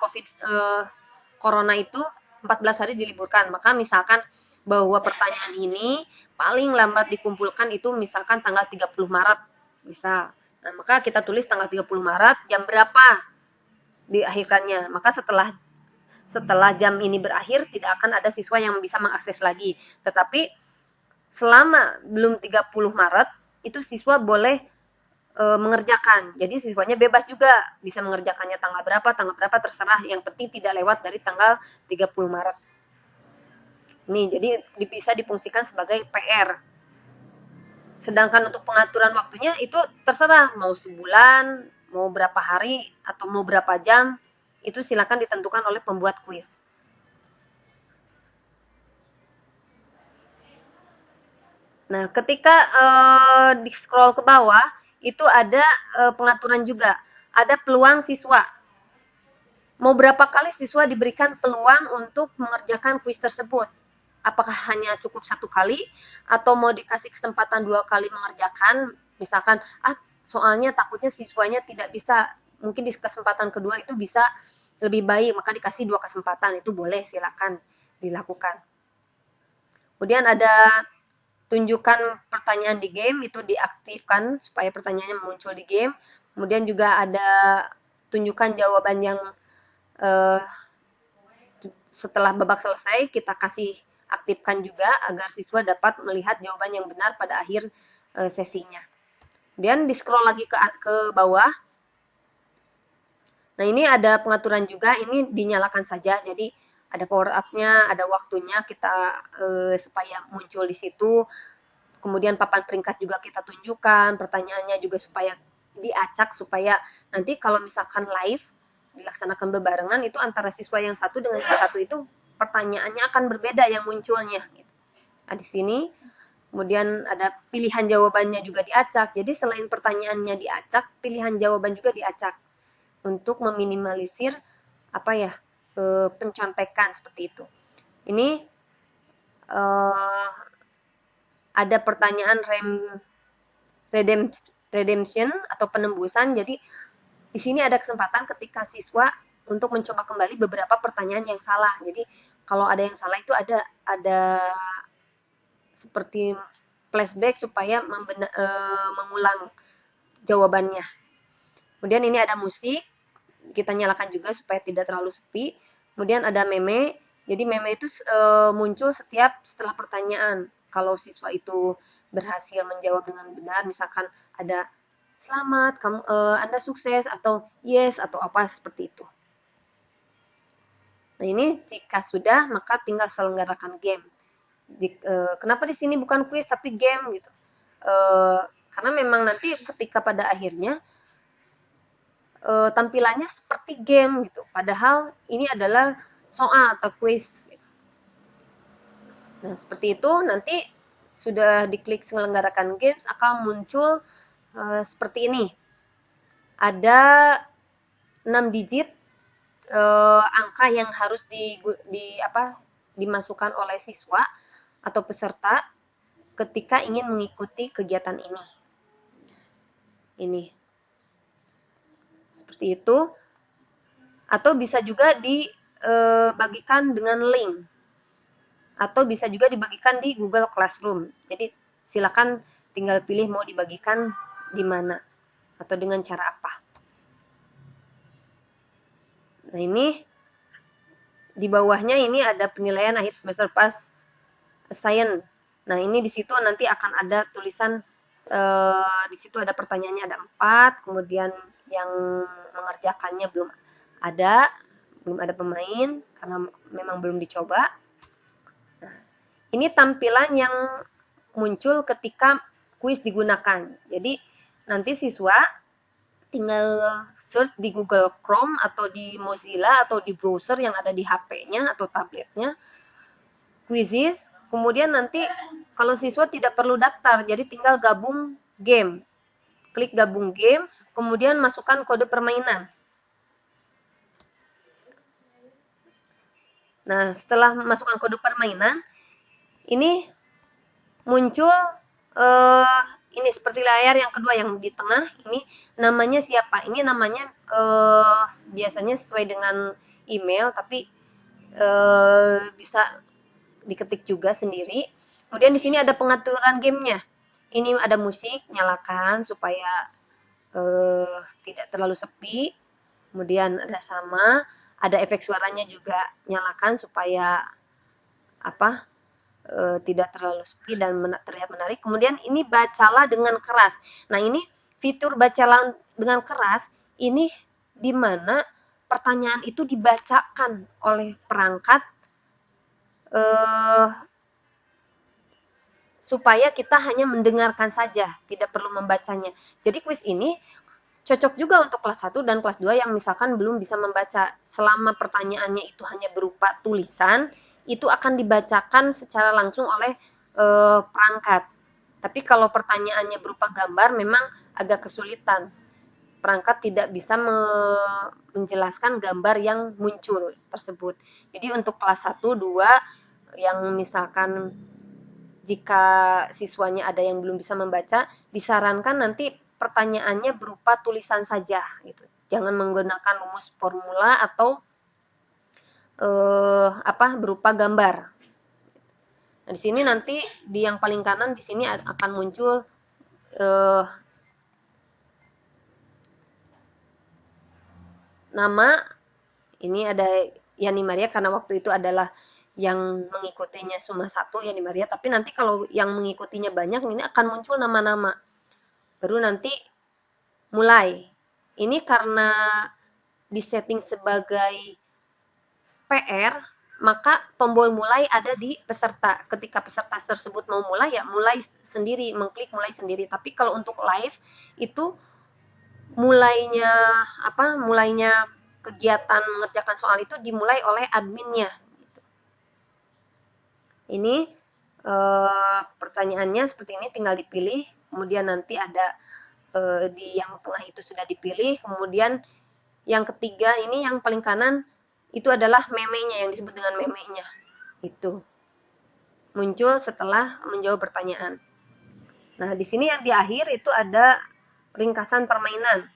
corona itu 14 hari diliburkan, maka misalkan bahwa pertanyaan ini paling lambat dikumpulkan itu misalkan tanggal 30 Maret misal. Nah, maka kita tulis tanggal 30 Maret jam berapa diakhirkannya. Maka setelah jam ini berakhir tidak akan ada siswa yang bisa mengakses lagi. Tetapi selama belum 30 Maret itu siswa boleh mengerjakan. Jadi siswanya bebas juga bisa mengerjakannya tanggal berapa terserah, yang penting tidak lewat dari tanggal 30 Maret. Nih, jadi bisa difungsikan sebagai PR. Sedangkan untuk pengaturan waktunya itu terserah, mau sebulan, mau berapa hari, atau mau berapa jam, itu silakan ditentukan oleh pembuat kuis. Nah, ketika di scroll ke bawah, itu ada pengaturan juga. Ada peluang siswa. Mau berapa kali siswa diberikan peluang untuk mengerjakan kuis tersebut? Apakah hanya cukup 1 kali? Atau mau dikasih kesempatan 2 kali mengerjakan? Misalkan, soalnya takutnya siswanya tidak bisa, mungkin di kesempatan kedua itu bisa lebih baik, maka dikasih 2 kesempatan. Itu boleh, silakan dilakukan. Kemudian ada tunjukkan pertanyaan di game itu diaktifkan supaya pertanyaannya muncul di game. Kemudian juga ada tunjukkan jawaban yang setelah babak selesai kita kasih aktifkan juga agar siswa dapat melihat jawaban yang benar pada akhir sesinya. Kemudian di scroll lagi ke bawah. Nah, ini ada pengaturan juga, ini dinyalakan saja. Jadi ada power up-nya, ada waktunya kita supaya muncul di situ. Kemudian papan peringkat juga kita tunjukkan, pertanyaannya juga supaya diacak supaya nanti kalau misalkan live dilaksanakan bebarengan itu antara siswa yang satu dengan yang satu itu pertanyaannya akan berbeda yang munculnya. Nah, di sini kemudian ada pilihan jawabannya juga diacak. Jadi selain pertanyaannya diacak, pilihan jawaban juga diacak untuk meminimalisir pencontekan seperti itu. Ini ada pertanyaan redemption atau penembusan. Jadi di sini ada kesempatan ketika siswa untuk mencoba kembali beberapa pertanyaan yang salah. Jadi kalau ada yang salah itu ada seperti flashback supaya mengulang jawabannya. Kemudian ini ada musik, kita nyalakan juga supaya tidak terlalu sepi. Kemudian ada meme, jadi meme itu muncul setelah pertanyaan. Kalau siswa itu berhasil menjawab dengan benar, misalkan ada selamat, Anda sukses, atau yes, atau apa seperti itu. Nah, ini jika sudah, maka tinggal selenggarakan game. Kenapa di sini bukan kuis tapi game gitu? Karena memang nanti ketika pada akhirnya tampilannya seperti game gitu. Padahal ini adalah soal atau kuis. Nah, seperti itu nanti sudah diklik selenggarakan games akan muncul seperti ini. Ada 6 digit angka yang harus dimasukkan oleh siswa atau peserta ketika ingin mengikuti kegiatan ini. Ini. Seperti itu. Atau bisa juga dibagikan dengan link. Atau bisa juga dibagikan di Google Classroom. Jadi silakan tinggal pilih mau dibagikan di mana atau dengan cara apa. Nah, ini di bawahnya ini ada penilaian akhir semester pas science. Nah, ini di situ nanti akan ada tulisan di situ ada pertanyaannya ada 4, kemudian yang mengerjakannya belum ada pemain karena memang belum dicoba. Nah, ini tampilan yang muncul ketika kuis digunakan. Jadi nanti siswa tinggal search di Google Chrome atau di Mozilla atau di browser yang ada di HP-nya atau tabletnya, quizzes, kemudian nanti kalau siswa tidak perlu daftar, jadi tinggal gabung game. Klik gabung game, kemudian masukkan kode permainan. Nah, setelah masukkan kode permainan, ini muncul ini seperti layar yang kedua yang di tengah, ini namanya siapa? Ini namanya biasanya sesuai dengan email, tapi bisa diketik juga sendiri. Kemudian di sini ada pengaturan gamenya. Ini ada musik, nyalakan supaya tidak terlalu sepi. Kemudian ada ada efek suaranya juga nyalakan supaya tidak terlalu sepi dan terlihat menarik. Kemudian ini bacalah dengan keras. Nah, ini fitur bacalah dengan keras ini di mana pertanyaan itu dibacakan oleh perangkat supaya kita hanya mendengarkan saja, tidak perlu membacanya. Jadi kuis ini cocok juga untuk kelas 1 dan kelas 2 yang misalkan belum bisa membaca. Selama pertanyaannya itu hanya berupa tulisan, itu akan dibacakan secara langsung oleh perangkat. Tapi kalau pertanyaannya berupa gambar memang agak kesulitan. Perangkat tidak bisa menjelaskan gambar yang muncul tersebut. Jadi untuk kelas 1, 2 yang misalkan jika siswanya ada yang belum bisa membaca, disarankan nanti pertanyaannya berupa tulisan saja gitu. Jangan menggunakan rumus formula atau berupa gambar. Nah, di sini nanti di yang paling kanan di sini akan muncul nama. Ini ada Yani Maria karena waktu itu adalah yang mengikutinya cuma satu, Yani Maria. Tapi nanti kalau yang mengikutinya banyak, ini akan muncul nama-nama. Baru nanti mulai. Ini karena disetting sebagai PR, maka tombol mulai ada di peserta. Ketika peserta tersebut mau mulai, ya mulai sendiri, mengklik mulai sendiri. Tapi kalau untuk live itu mulainya kegiatan mengerjakan soal itu dimulai oleh adminnya. Ini pertanyaannya seperti ini, tinggal dipilih, kemudian nanti ada di yang tengah itu sudah dipilih, kemudian yang ketiga ini yang paling kanan itu adalah memenya, yang disebut dengan memenya. Itu muncul setelah menjawab pertanyaan. Nah, di sini yang di akhir itu ada ringkasan permainan.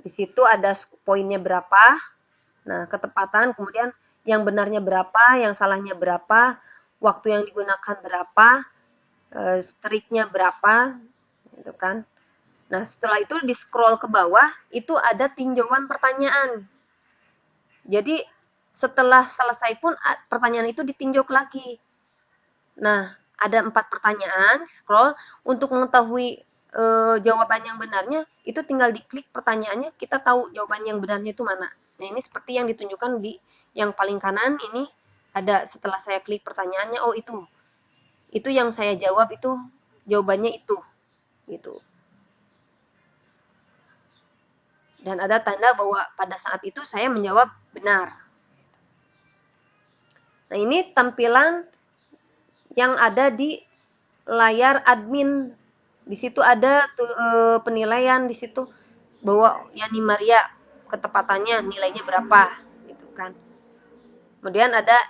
Di situ ada poinnya berapa, nah ketepatan, kemudian yang benarnya berapa, yang salahnya berapa, waktu yang digunakan berapa, striknya berapa, gitu kan. Nah setelah itu di scroll ke bawah itu ada tinjauan pertanyaan. Jadi setelah selesai pun pertanyaan itu ditinjau lagi. Nah ada 4 pertanyaan, scroll untuk mengetahui jawaban yang benarnya itu tinggal diklik pertanyaannya, kita tahu jawaban yang benarnya itu mana. Nah ini seperti yang ditunjukkan di yang paling kanan ini ada setelah saya klik pertanyaannya, oh itu yang saya jawab itu jawabannya itu gitu. Dan ada tanda bahwa pada saat itu saya menjawab benar. Nah ini tampilan yang ada di layar admin. Di situ ada penilaian di situ bahwa Yani Maria ketepatannya nilainya berapa gitu kan. Kemudian ada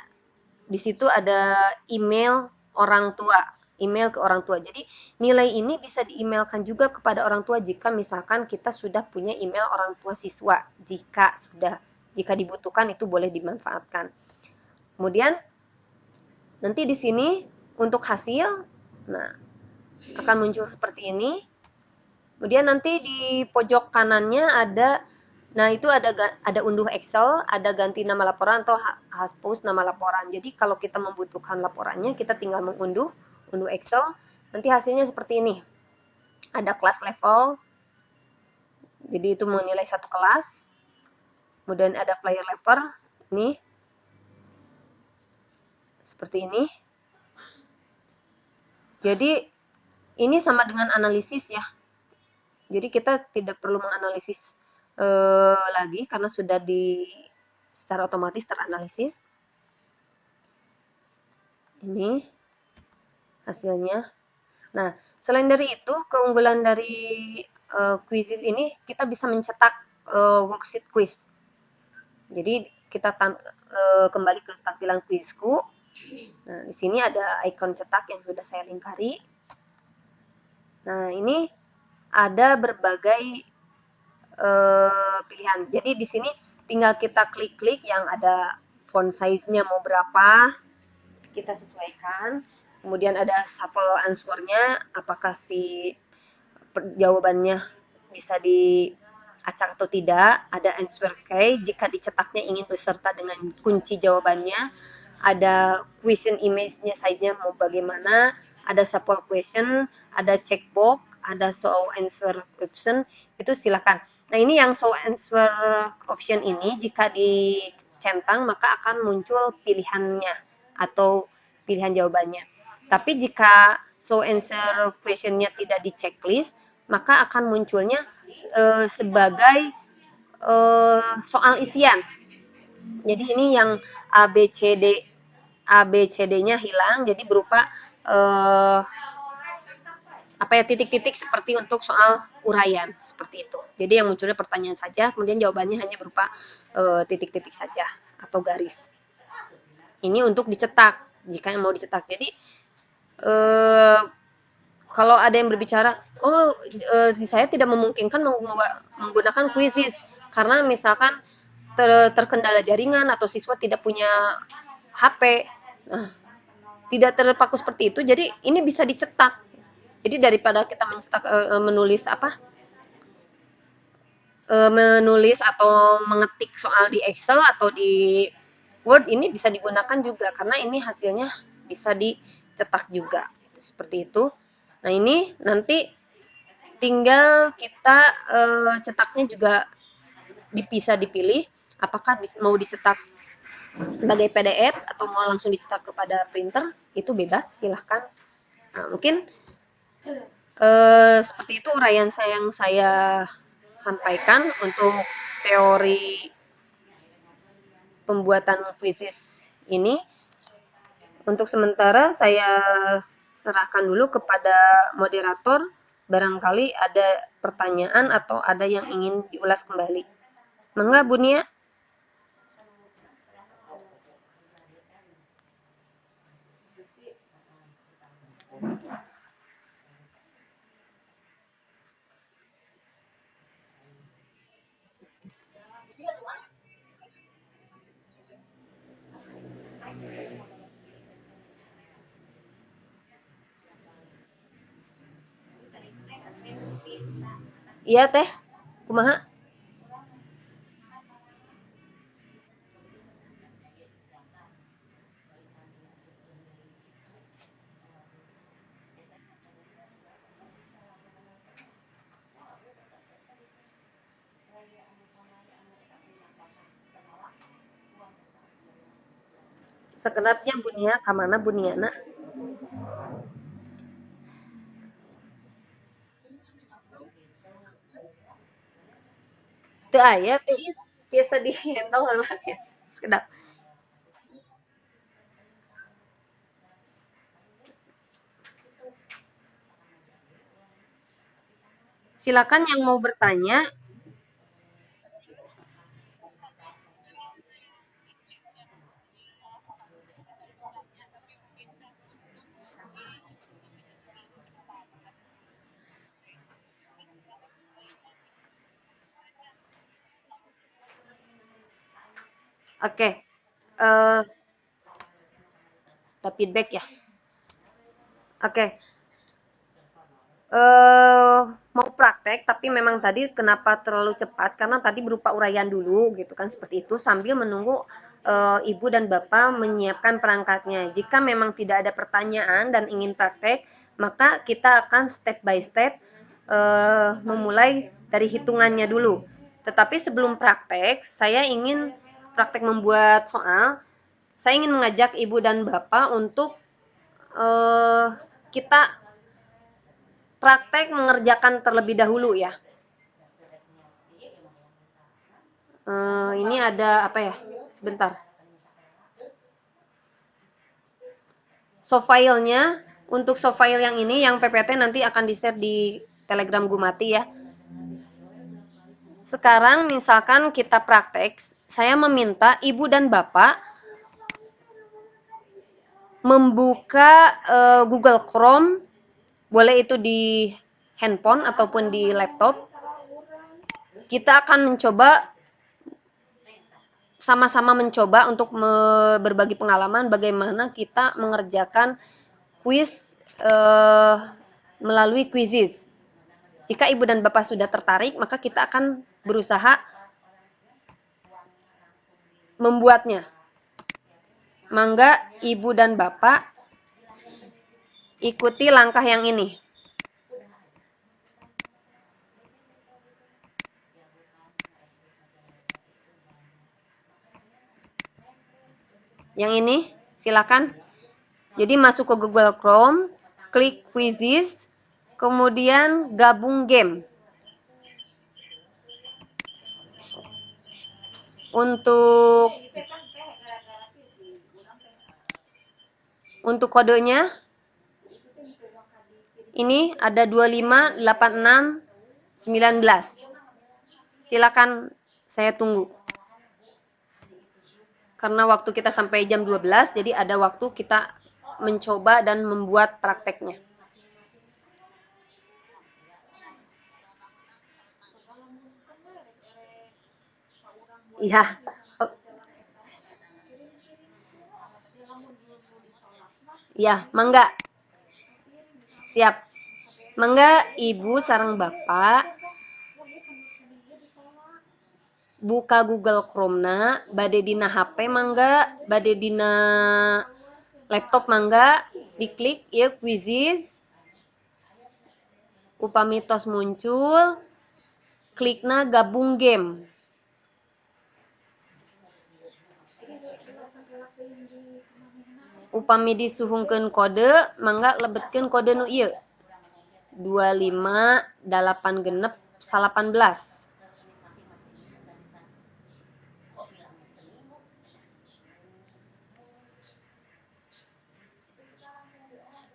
di situ ada email orang tua, email ke orang tua. Jadi nilai ini bisa di-emailkan juga kepada orang tua jika misalkan kita sudah punya email orang tua siswa. Jika dibutuhkan itu boleh dimanfaatkan. Kemudian nanti di sini untuk hasil, nah akan muncul seperti ini. Kemudian nanti di pojok kanannya ada, nah itu ada unduh Excel, ada ganti nama laporan atau hapus nama laporan. Jadi kalau kita membutuhkan laporannya, kita tinggal unduh Excel. Nanti hasilnya seperti ini. Ada kelas level, jadi itu menilai satu kelas. Kemudian ada player level, ini seperti ini. Jadi ini sama dengan analisis ya. Jadi kita tidak perlu menganalisis lagi karena sudah secara otomatis teranalisis. Ini hasilnya. Nah, selain dari itu, keunggulan dari quizzes ini kita bisa mencetak worksheet quiz. Jadi kita kembali ke tampilan quizku. Nah, di sini ada ikon cetak yang sudah saya lingkari. Nah, ini ada berbagai pilihan. Jadi di sini tinggal kita klik-klik yang ada font size-nya mau berapa, kita sesuaikan. Kemudian ada shuffle answer-nya, apakah si jawabannya bisa diacak atau tidak. Ada answer key, jika dicetaknya ingin beserta dengan kunci jawabannya. Ada question image-nya size-nya mau bagaimana. Ada shuffle question, ada checkbox, ada show answer option, itu silakan. Nah ini yang show answer option ini jika dicentang maka akan muncul pilihannya atau pilihan jawabannya. Tapi jika show answer question-nya tidak di checklist, maka akan munculnya sebagai soal isian. Jadi ini yang ABCD-nya hilang, jadi berupa titik-titik seperti untuk soal uraian seperti itu. Jadi yang munculnya pertanyaan saja, kemudian jawabannya hanya berupa titik-titik saja atau garis. Ini untuk dicetak, jika yang mau dicetak. Jadi kalau ada yang berbicara, saya tidak memungkinkan menggunakan quizzes karena misalkan terkendala jaringan atau siswa tidak punya HP. Nah, tidak terpaku seperti itu, jadi ini bisa dicetak. Jadi daripada kita mencetak menulis menulis atau mengetik soal di Excel atau di Word, ini bisa digunakan juga karena ini hasilnya bisa dicetak juga. Seperti itu. Nah, ini nanti tinggal kita cetaknya juga bisa dipilih apakah mau dicetak sebagai PDF atau mau langsung dicetak kepada printer, itu bebas, silahkan. Nah, mungkin seperti itu uraian yang saya sampaikan untuk teori pembuatan kuisis ini. Untuk sementara saya serahkan dulu kepada moderator, barangkali ada pertanyaan atau ada yang ingin diulas kembali. Mangga Bu Nia. Iya Teh, kumaha? Sekenapnya Bu Nia, kamana Bu Nia na? Teu aya teh tiasa di handle heula ya. Sekedap. Silakan yang mau bertanya. Oke. Eh feedback ya. Oke. Mau praktek tapi memang tadi kenapa terlalu cepat karena tadi berupa uraian dulu gitu kan seperti itu sambil menunggu ibu dan bapak menyiapkan perangkatnya. Jika memang tidak ada pertanyaan dan ingin praktek, maka kita akan step by step memulai dari hitungannya dulu. Tetapi sebelum praktek, saya ingin praktek membuat soal. Saya ingin mengajak ibu dan bapak untuk kita praktek mengerjakan terlebih dahulu ya. Ini ada apa ya? Sebentar. Softfile-nya, untuk softfile yang ini, yang PPT nanti akan di-share di Telegram Gumati ya. Sekarang misalkan kita praktek, saya meminta ibu dan bapak membuka Google Chrome, boleh itu di handphone ataupun di laptop. Kita akan mencoba sama-sama mencoba untuk berbagi pengalaman bagaimana kita mengerjakan kuis melalui Quizizz. Jika ibu dan bapak sudah tertarik, maka kita akan berusaha membuatnya. Mangga ibu dan bapak ikuti langkah yang ini. Yang ini, silakan. Jadi masuk ke Google Chrome, klik Quizizz, kemudian gabung game. Untuk kodenya ini ada 258619. Silakan, saya tunggu. Karena waktu kita sampai jam 12, jadi ada waktu kita mencoba dan membuat prakteknya. Iya. Ya, mangga. Siap. Mangga Ibu sareng Bapak buka Google Chrome-na, bade dina HP mangga, bade dina laptop mangga, diklik ieu Quizzes. Upami tos muncul, klikna gabung game. Upami disuhungkeun kode, mangga lebetkeun kode nu ieu. 258618.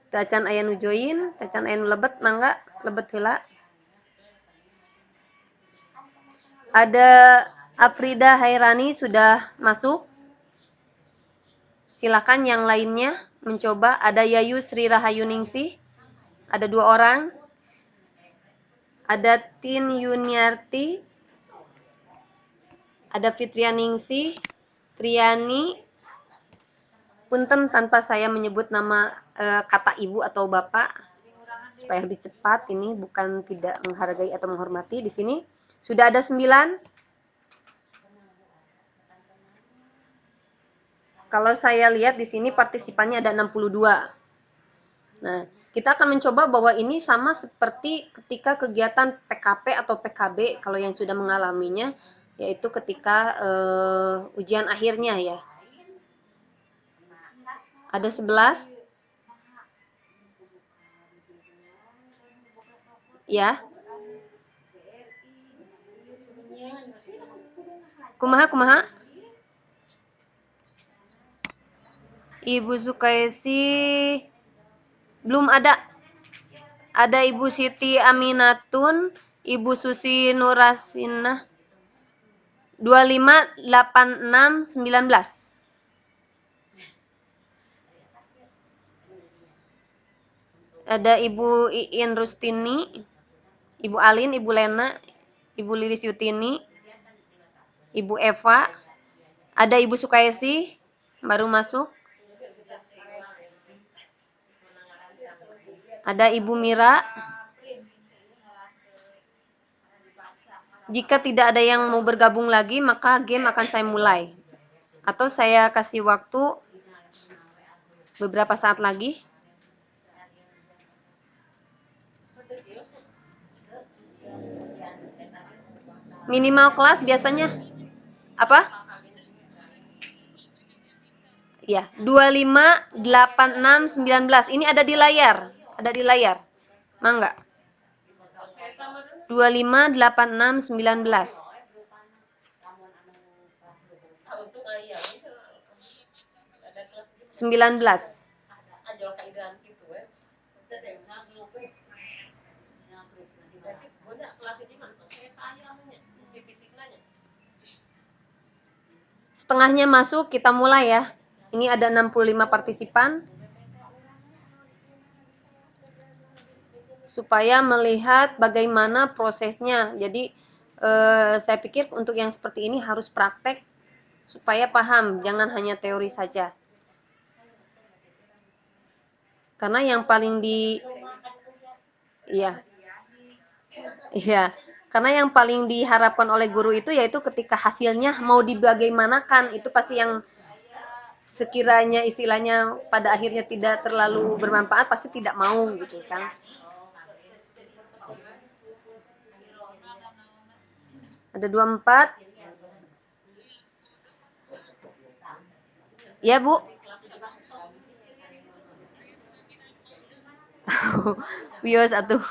Tacan aya nu join, tacan aya nu lebet, mangga lebet heula. Ada Afrida Hairani sudah masuk. Silakan yang lainnya mencoba. Ada Yayu Sri Rahayuningsih. Ada 2 orang. Ada Tin Yuniarti. Ada Fitrianingsih, Triani. Punten tanpa saya menyebut nama kata ibu atau bapak supaya lebih cepat, ini bukan tidak menghargai atau menghormati. Di sini sudah ada 9. Kalau saya lihat di sini partisipannya ada 62. Nah, kita akan mencoba bahwa ini sama seperti ketika kegiatan PKP atau PKB kalau yang sudah mengalaminya, yaitu ketika ujian akhirnya ya. Ada 11. Ya. Kumaha? Ibu Sukaisi belum ada. Ada Ibu Siti Aminatun, Ibu Susi Nurasinah. 258619. Ada Ibu Iin Rustini, Ibu Alin, Ibu Lena, Ibu Lilis Yutini, Ibu Eva. Ada Ibu Sukaisi baru masuk. Ada Ibu Mira. Jika tidak ada yang mau bergabung lagi, maka game akan saya mulai. Atau saya kasih waktu beberapa saat lagi. Minimal kelas biasanya apa? Ya, 258619. Ini ada di layar. Ada di layar. Mangga. 258619. 19. Setengahnya masuk, kita mulai ya. Ini ada 65 partisipan. Supaya melihat bagaimana prosesnya. Jadi saya pikir untuk yang seperti ini harus praktek supaya paham, jangan hanya teori saja. Karena yang paling karena yang paling diharapkan oleh guru itu yaitu ketika hasilnya mau dibagaimanakan, itu pasti yang sekiranya istilahnya pada akhirnya tidak terlalu bermanfaat pasti tidak mau gitu kan. Ada 24. Ya, Bu. Wios atuh.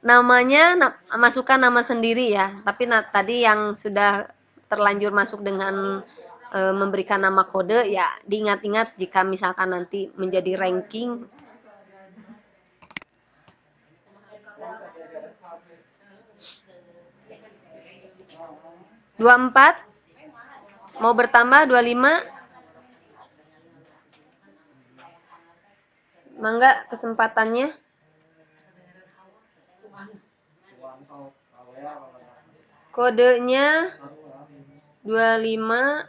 Namanya masukkan nama sendiri ya. Tapi tadi yang sudah terlanjur masuk dengan memberikan nama kode ya diingat-ingat jika misalkan nanti menjadi ranking. Dua 24 mau bertambah 25. Mangga kesempatannya. Kodenya 25,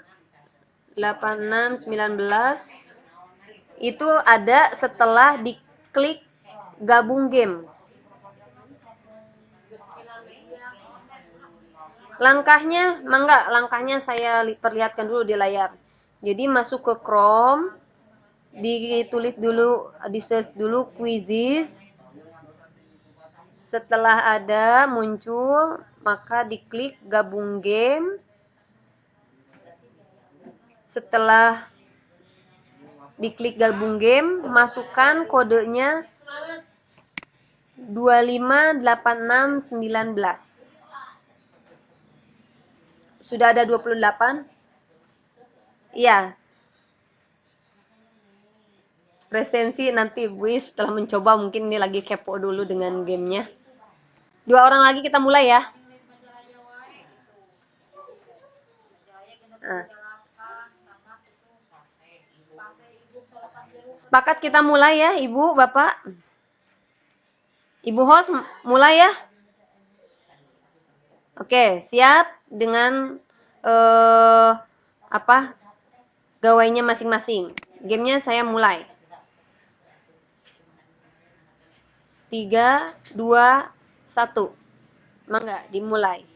86, 19 itu ada setelah diklik gabung game. Langkahnya saya perlihatkan dulu di layar. Jadi masuk ke Chrome, ditulis dulu, di search dulu quizzes. Setelah ada muncul, maka diklik gabung game. Setelah diklik gabung game, masukkan kodenya 258619. Sudah ada 28? Iya. Presensi nanti Bu setelah mencoba, mungkin ini lagi kepo dulu dengan gamenya. 2 orang lagi kita mulai ya. Nah. Sepakat kita mulai ya, Ibu, Bapak? Ibu host mulai ya. Oke, siap dengan gawainya masing-masing. Gamenya saya mulai. 3, 2, 1. Mangga dimulai.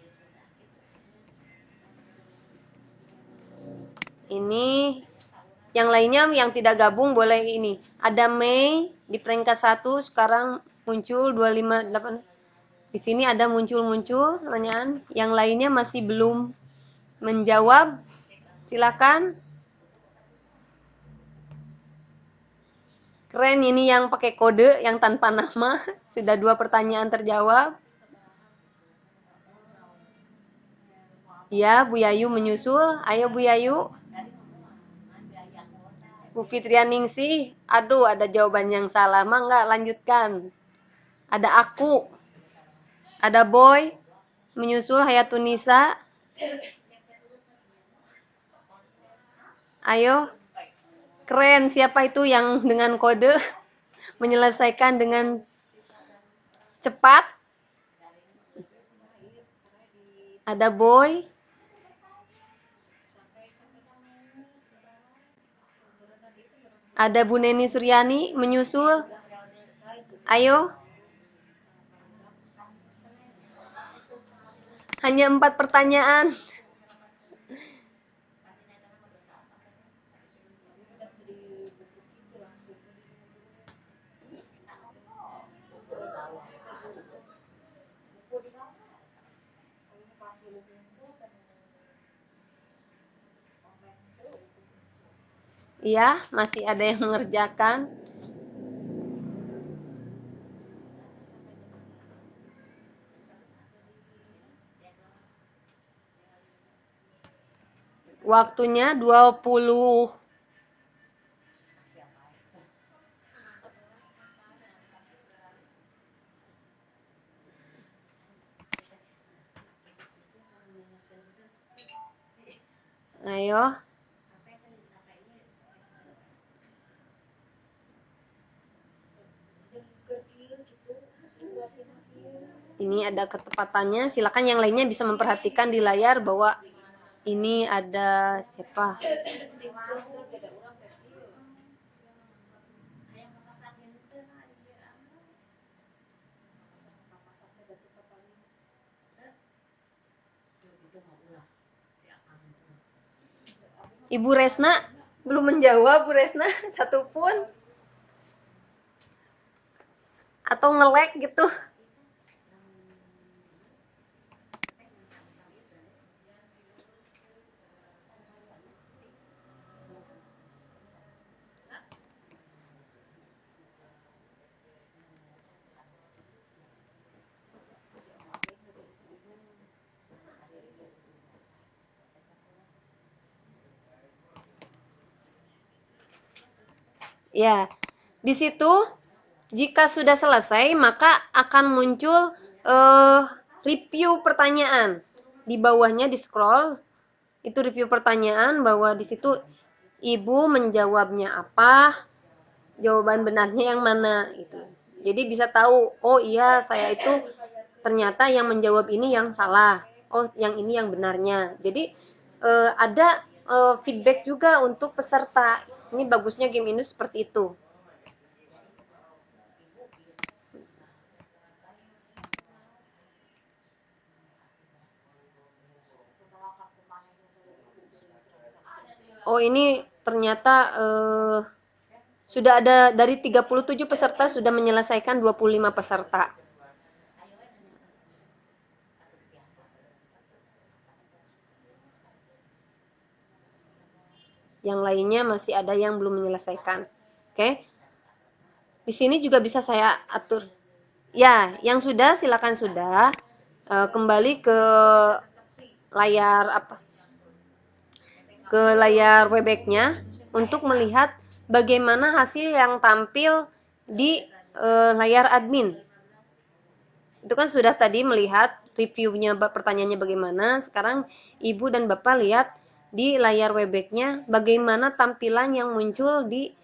Ini yang lainnya yang tidak gabung boleh ini. Ada Mei di peringkat 1 sekarang muncul 258. Di sini ada muncul pertanyaan. Yang lainnya masih belum menjawab. Silakan. Keren ini yang pakai kode, yang tanpa nama. Sudah 2 pertanyaan terjawab. Ya, Bu Yayu menyusul. Ayo Bu Yayu. Bu Fitrianingsih, aduh ada jawaban yang salah. Mangga lanjutkan. Ada aku. Ada Boy. Menyusul Hayatunisa. Ayo. Keren, siapa itu yang dengan kode menyelesaikan dengan cepat? Ada Boy. Ada Bu Neni Suryani menyusul. Ayo. Hanya 4 pertanyaan. Iya, masih ada yang mengerjakan. Waktunya 20. Ayo. Ini ada ketepatannya. Silakan yang lainnya bisa memperhatikan di layar bahwa ini ada siapa. Ibu Resna belum menjawab, Bu Resna satupun. Atau nge-lag gitu. Ya, di situ jika sudah selesai maka akan muncul review pertanyaan. Di bawahnya di scroll itu review pertanyaan bahwa di situ Ibu menjawabnya apa, jawaban benarnya yang mana gitu. Jadi bisa tahu, oh iya saya itu ternyata yang menjawab ini yang salah. Oh, yang ini yang benarnya. Jadi ada feedback juga untuk peserta. Ini bagusnya game ini seperti itu. Oh, ini ternyata sudah ada dari 37 peserta sudah menyelesaikan 25 peserta. Yang lainnya masih ada yang belum menyelesaikan. Oke. Di sini juga bisa saya atur. Ya, yang sudah silakan sudah kembali ke layar apa? Ke layar Webex-nya untuk melihat bagaimana hasil yang tampil di layar admin. Itu kan sudah tadi melihat reviewnya pertanyaannya bagaimana. Sekarang Ibu dan Bapak lihat di layar Webex-nya bagaimana tampilan yang muncul di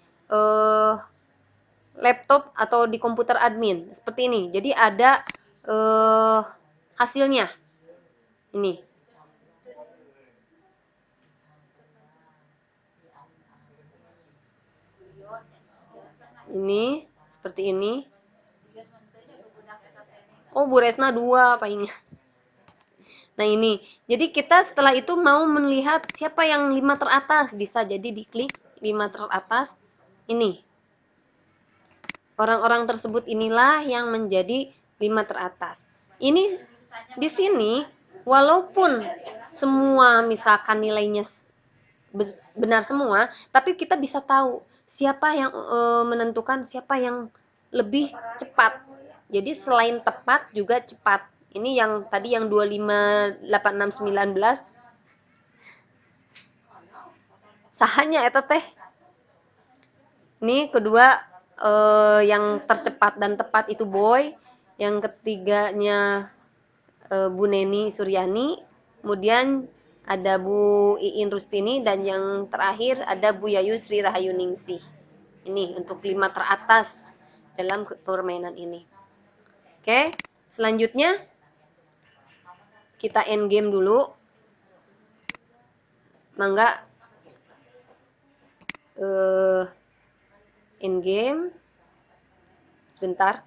laptop atau di komputer admin seperti ini. Jadi ada hasilnya ini. Ini seperti ini. Oh, Bu Resna 2 apa ini? Nah, ini. Jadi kita setelah itu mau melihat siapa yang 5 teratas, bisa jadi diklik 5 teratas ini. Orang-orang tersebut inilah yang menjadi 5 teratas. Ini di sini walaupun semua misalkan nilainya benar semua, tapi kita bisa tahu siapa yang menentukan siapa yang lebih cepat. Jadi selain tepat juga cepat. Ini yang tadi yang 25 86 19 sahanya eta teh. Ini kedua yang tercepat dan tepat itu Boy, yang ketiganya Bu Neni Suryani, kemudian ada Bu Iin Rustini, dan yang terakhir ada Bu Yayu Sri Rahayu Ningsih. Ini untuk 5 teratas dalam permainan ini. Oke, selanjutnya kita end game dulu. Mangga end game sebentar.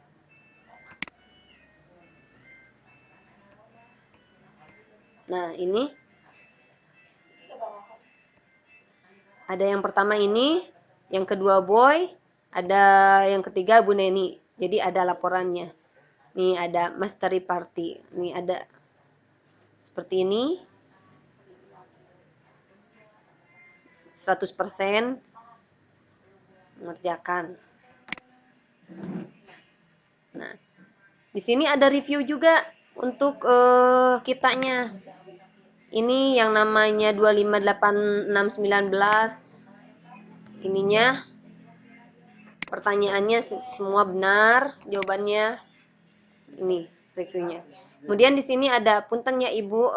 Nah, ini ada yang pertama ini, yang kedua Boy, ada yang ketiga Bu Neni. Jadi ada laporannya. Nih ada mastery party. Nih ada seperti ini. 100% mengerjakan. Nah, di sini ada review juga untuk kitanya. Ini yang namanya 258619. Ininya pertanyaannya semua benar, jawabannya ini reviewnya. Kemudian di sini ada punten ya Ibu,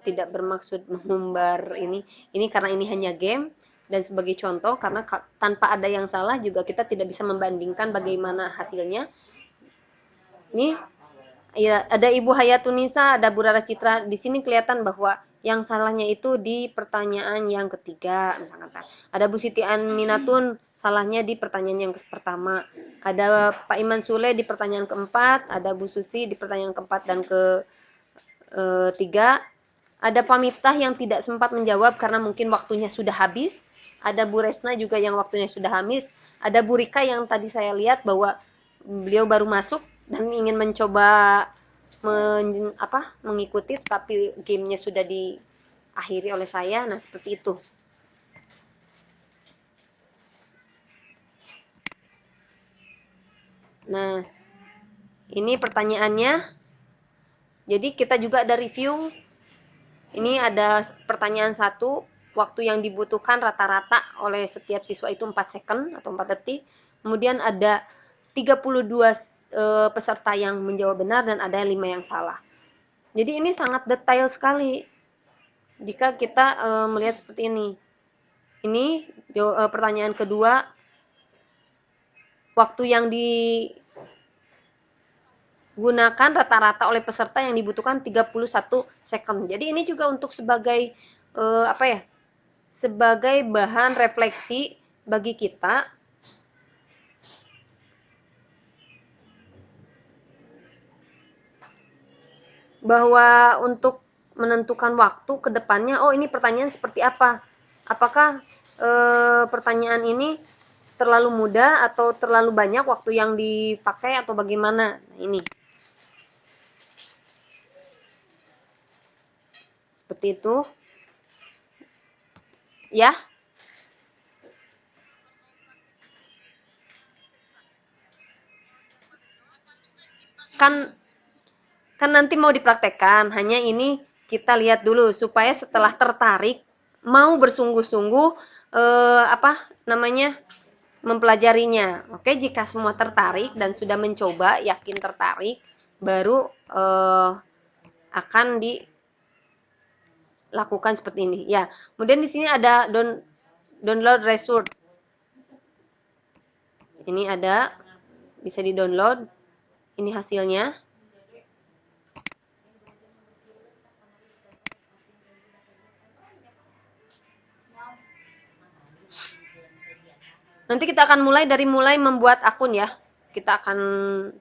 tidak bermaksud mengumbar ini karena ini hanya game dan sebagai contoh, karena tanpa ada yang salah juga kita tidak bisa membandingkan bagaimana hasilnya. Ini ya, ada Ibu Hayatunisa, ada Bu Rara Citra. Di sini kelihatan bahwa yang salahnya itu di pertanyaan yang ketiga, misalkan. Ada Bu Siti Aminatun, salahnya di pertanyaan yang pertama. Ada Pak Iman Sule di pertanyaan keempat. Ada Bu Susi di pertanyaan keempat dan ketiga. Ada Pak Miftah yang tidak sempat menjawab karena mungkin waktunya sudah habis. Ada Bu Resna juga yang waktunya sudah habis. Ada Bu Rika yang tadi saya lihat bahwa beliau baru masuk dan ingin mencoba mengikuti, tapi gamenya sudah diakhiri oleh saya. Nah, seperti itu. Nah, ini pertanyaannya. Jadi kita juga ada review. Ini ada pertanyaan 1, waktu yang dibutuhkan rata-rata oleh setiap siswa itu 4 second atau 4 detik. Kemudian ada 32 peserta yang menjawab benar dan ada 5 yang salah. Jadi ini sangat detail sekali jika kita melihat seperti ini. Ini pertanyaan kedua, waktu yang digunakan rata-rata oleh peserta yang dibutuhkan 31 second. Jadi ini juga untuk sebagai apa ya, sebagai bahan refleksi bagi kita bahwa untuk menentukan waktu ke depannya, oh ini pertanyaan seperti apa, apakah pertanyaan ini terlalu mudah atau terlalu banyak waktu yang dipakai atau bagaimana. Nah, ini seperti itu ya. Kan nanti mau dipraktekkan, hanya ini kita lihat dulu supaya setelah tertarik mau bersungguh-sungguh mempelajarinya. Oke, jika semua tertarik dan sudah mencoba, yakin tertarik, baru akan dilakukan seperti ini. Ya, kemudian di sini ada download result. Ini ada, bisa di-download. Ini hasilnya. Nanti kita akan mulai membuat akun ya. Kita akan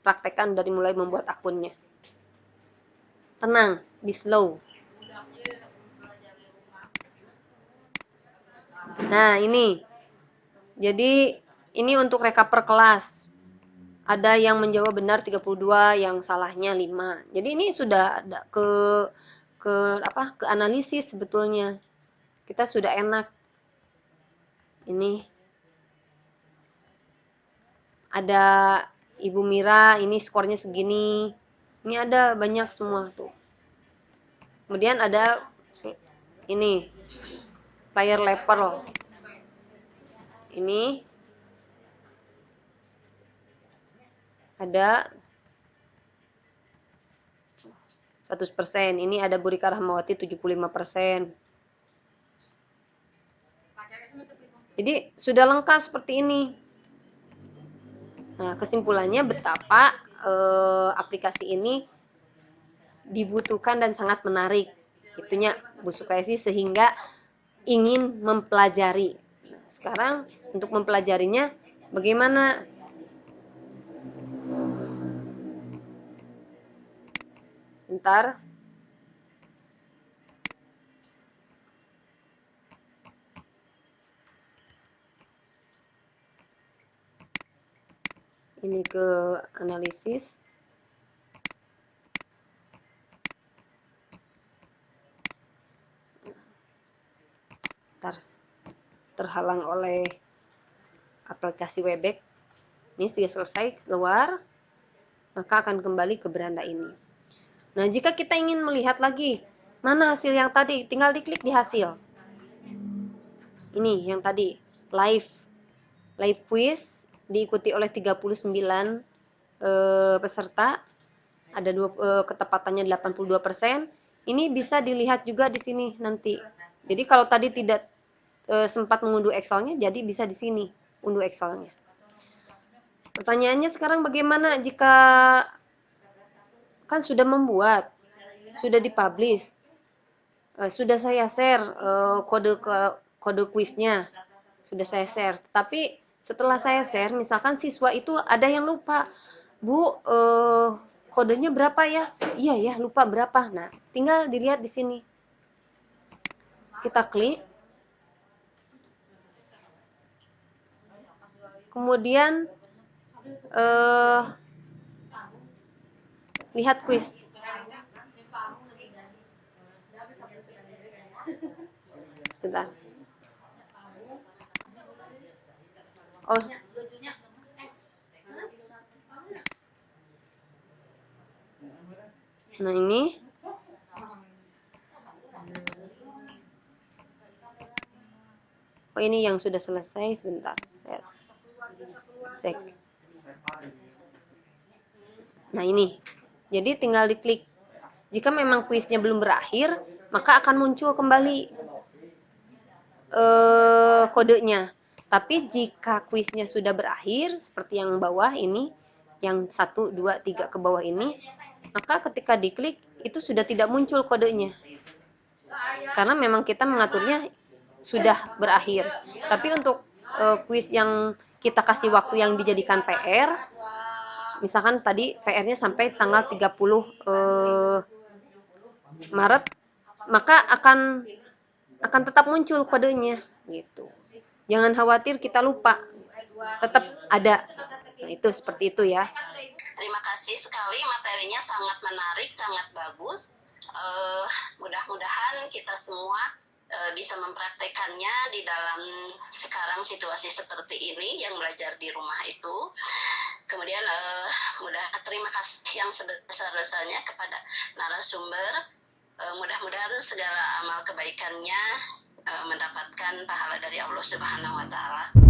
praktekkan dari mulai membuat akunnya. Tenang, be slow. Nah, ini. Jadi, ini untuk rekap per kelas. Ada yang menjawab benar 32, yang salahnya 5. Jadi ini sudah ada ke analisis sebetulnya. Kita sudah enak. Ini ada Ibu Mira, ini skornya segini. Ini ada banyak semua tuh. Kemudian ada ini player level. Ini ada 100%. Ini ada Burika Rahmawati 75%. Jadi sudah lengkap seperti ini. Nah, kesimpulannya betapa aplikasi ini dibutuhkan dan sangat menarik. Itunya Bu Sukaisi sehingga ingin mempelajari. Nah, sekarang untuk mempelajarinya bagaimana? Bentar. Ini ke analisis. Bentar. Terhalang oleh aplikasi Webex. Ini sudah selesai, keluar. Maka akan kembali ke beranda ini. Nah, jika kita ingin melihat lagi mana hasil yang tadi, tinggal diklik di hasil. Ini yang tadi, live quiz diikuti oleh 39 peserta, ada ketepatannya 82%. Ini bisa dilihat juga di sini nanti. Jadi kalau tadi tidak sempat mengunduh Excel-nya, jadi bisa di sini unduh Excel-nya. Pertanyaannya sekarang bagaimana jika kan sudah membuat, sudah dipublish, sudah saya share kode kuisnya, sudah saya share. Tapi setelah saya share, misalkan siswa itu ada yang lupa, Bu, kodenya berapa ya? Iya ya, lupa berapa. Nah, tinggal dilihat di sini. Kita klik. Kemudian lihat kuis. Sebentar. Oh. Nah, ini. Oh, ini yang sudah selesai. Sebentar. Saya cek. Nah, ini. Jadi tinggal diklik. Jika memang kuisnya belum berakhir, maka akan muncul kembali kodenya. Tapi jika kuisnya sudah berakhir, seperti yang bawah ini, yang 1, 2, 3 ke bawah ini, maka ketika diklik, itu sudah tidak muncul kodenya. karena memang kita mengaturnya sudah berakhir. Tapi untuk kuis yang kita kasih waktu yang dijadikan PR, misalkan tadi PR-nya sampai tanggal 30 Maret, maka akan tetap muncul kodenya gitu. Jangan khawatir kita lupa, tetap ada. Nah, itu seperti itu ya. Terima kasih sekali, materinya sangat menarik, sangat bagus. Mudah-mudahan kita semua bisa mempraktekannya di dalam sekarang situasi seperti ini yang belajar di rumah itu. Kemudian terima kasih yang sebesar-besarnya kepada narasumber. Mudah-mudahan segala amal kebaikannya mendapatkan pahala dari Allah Subhanahu wa Ta'ala.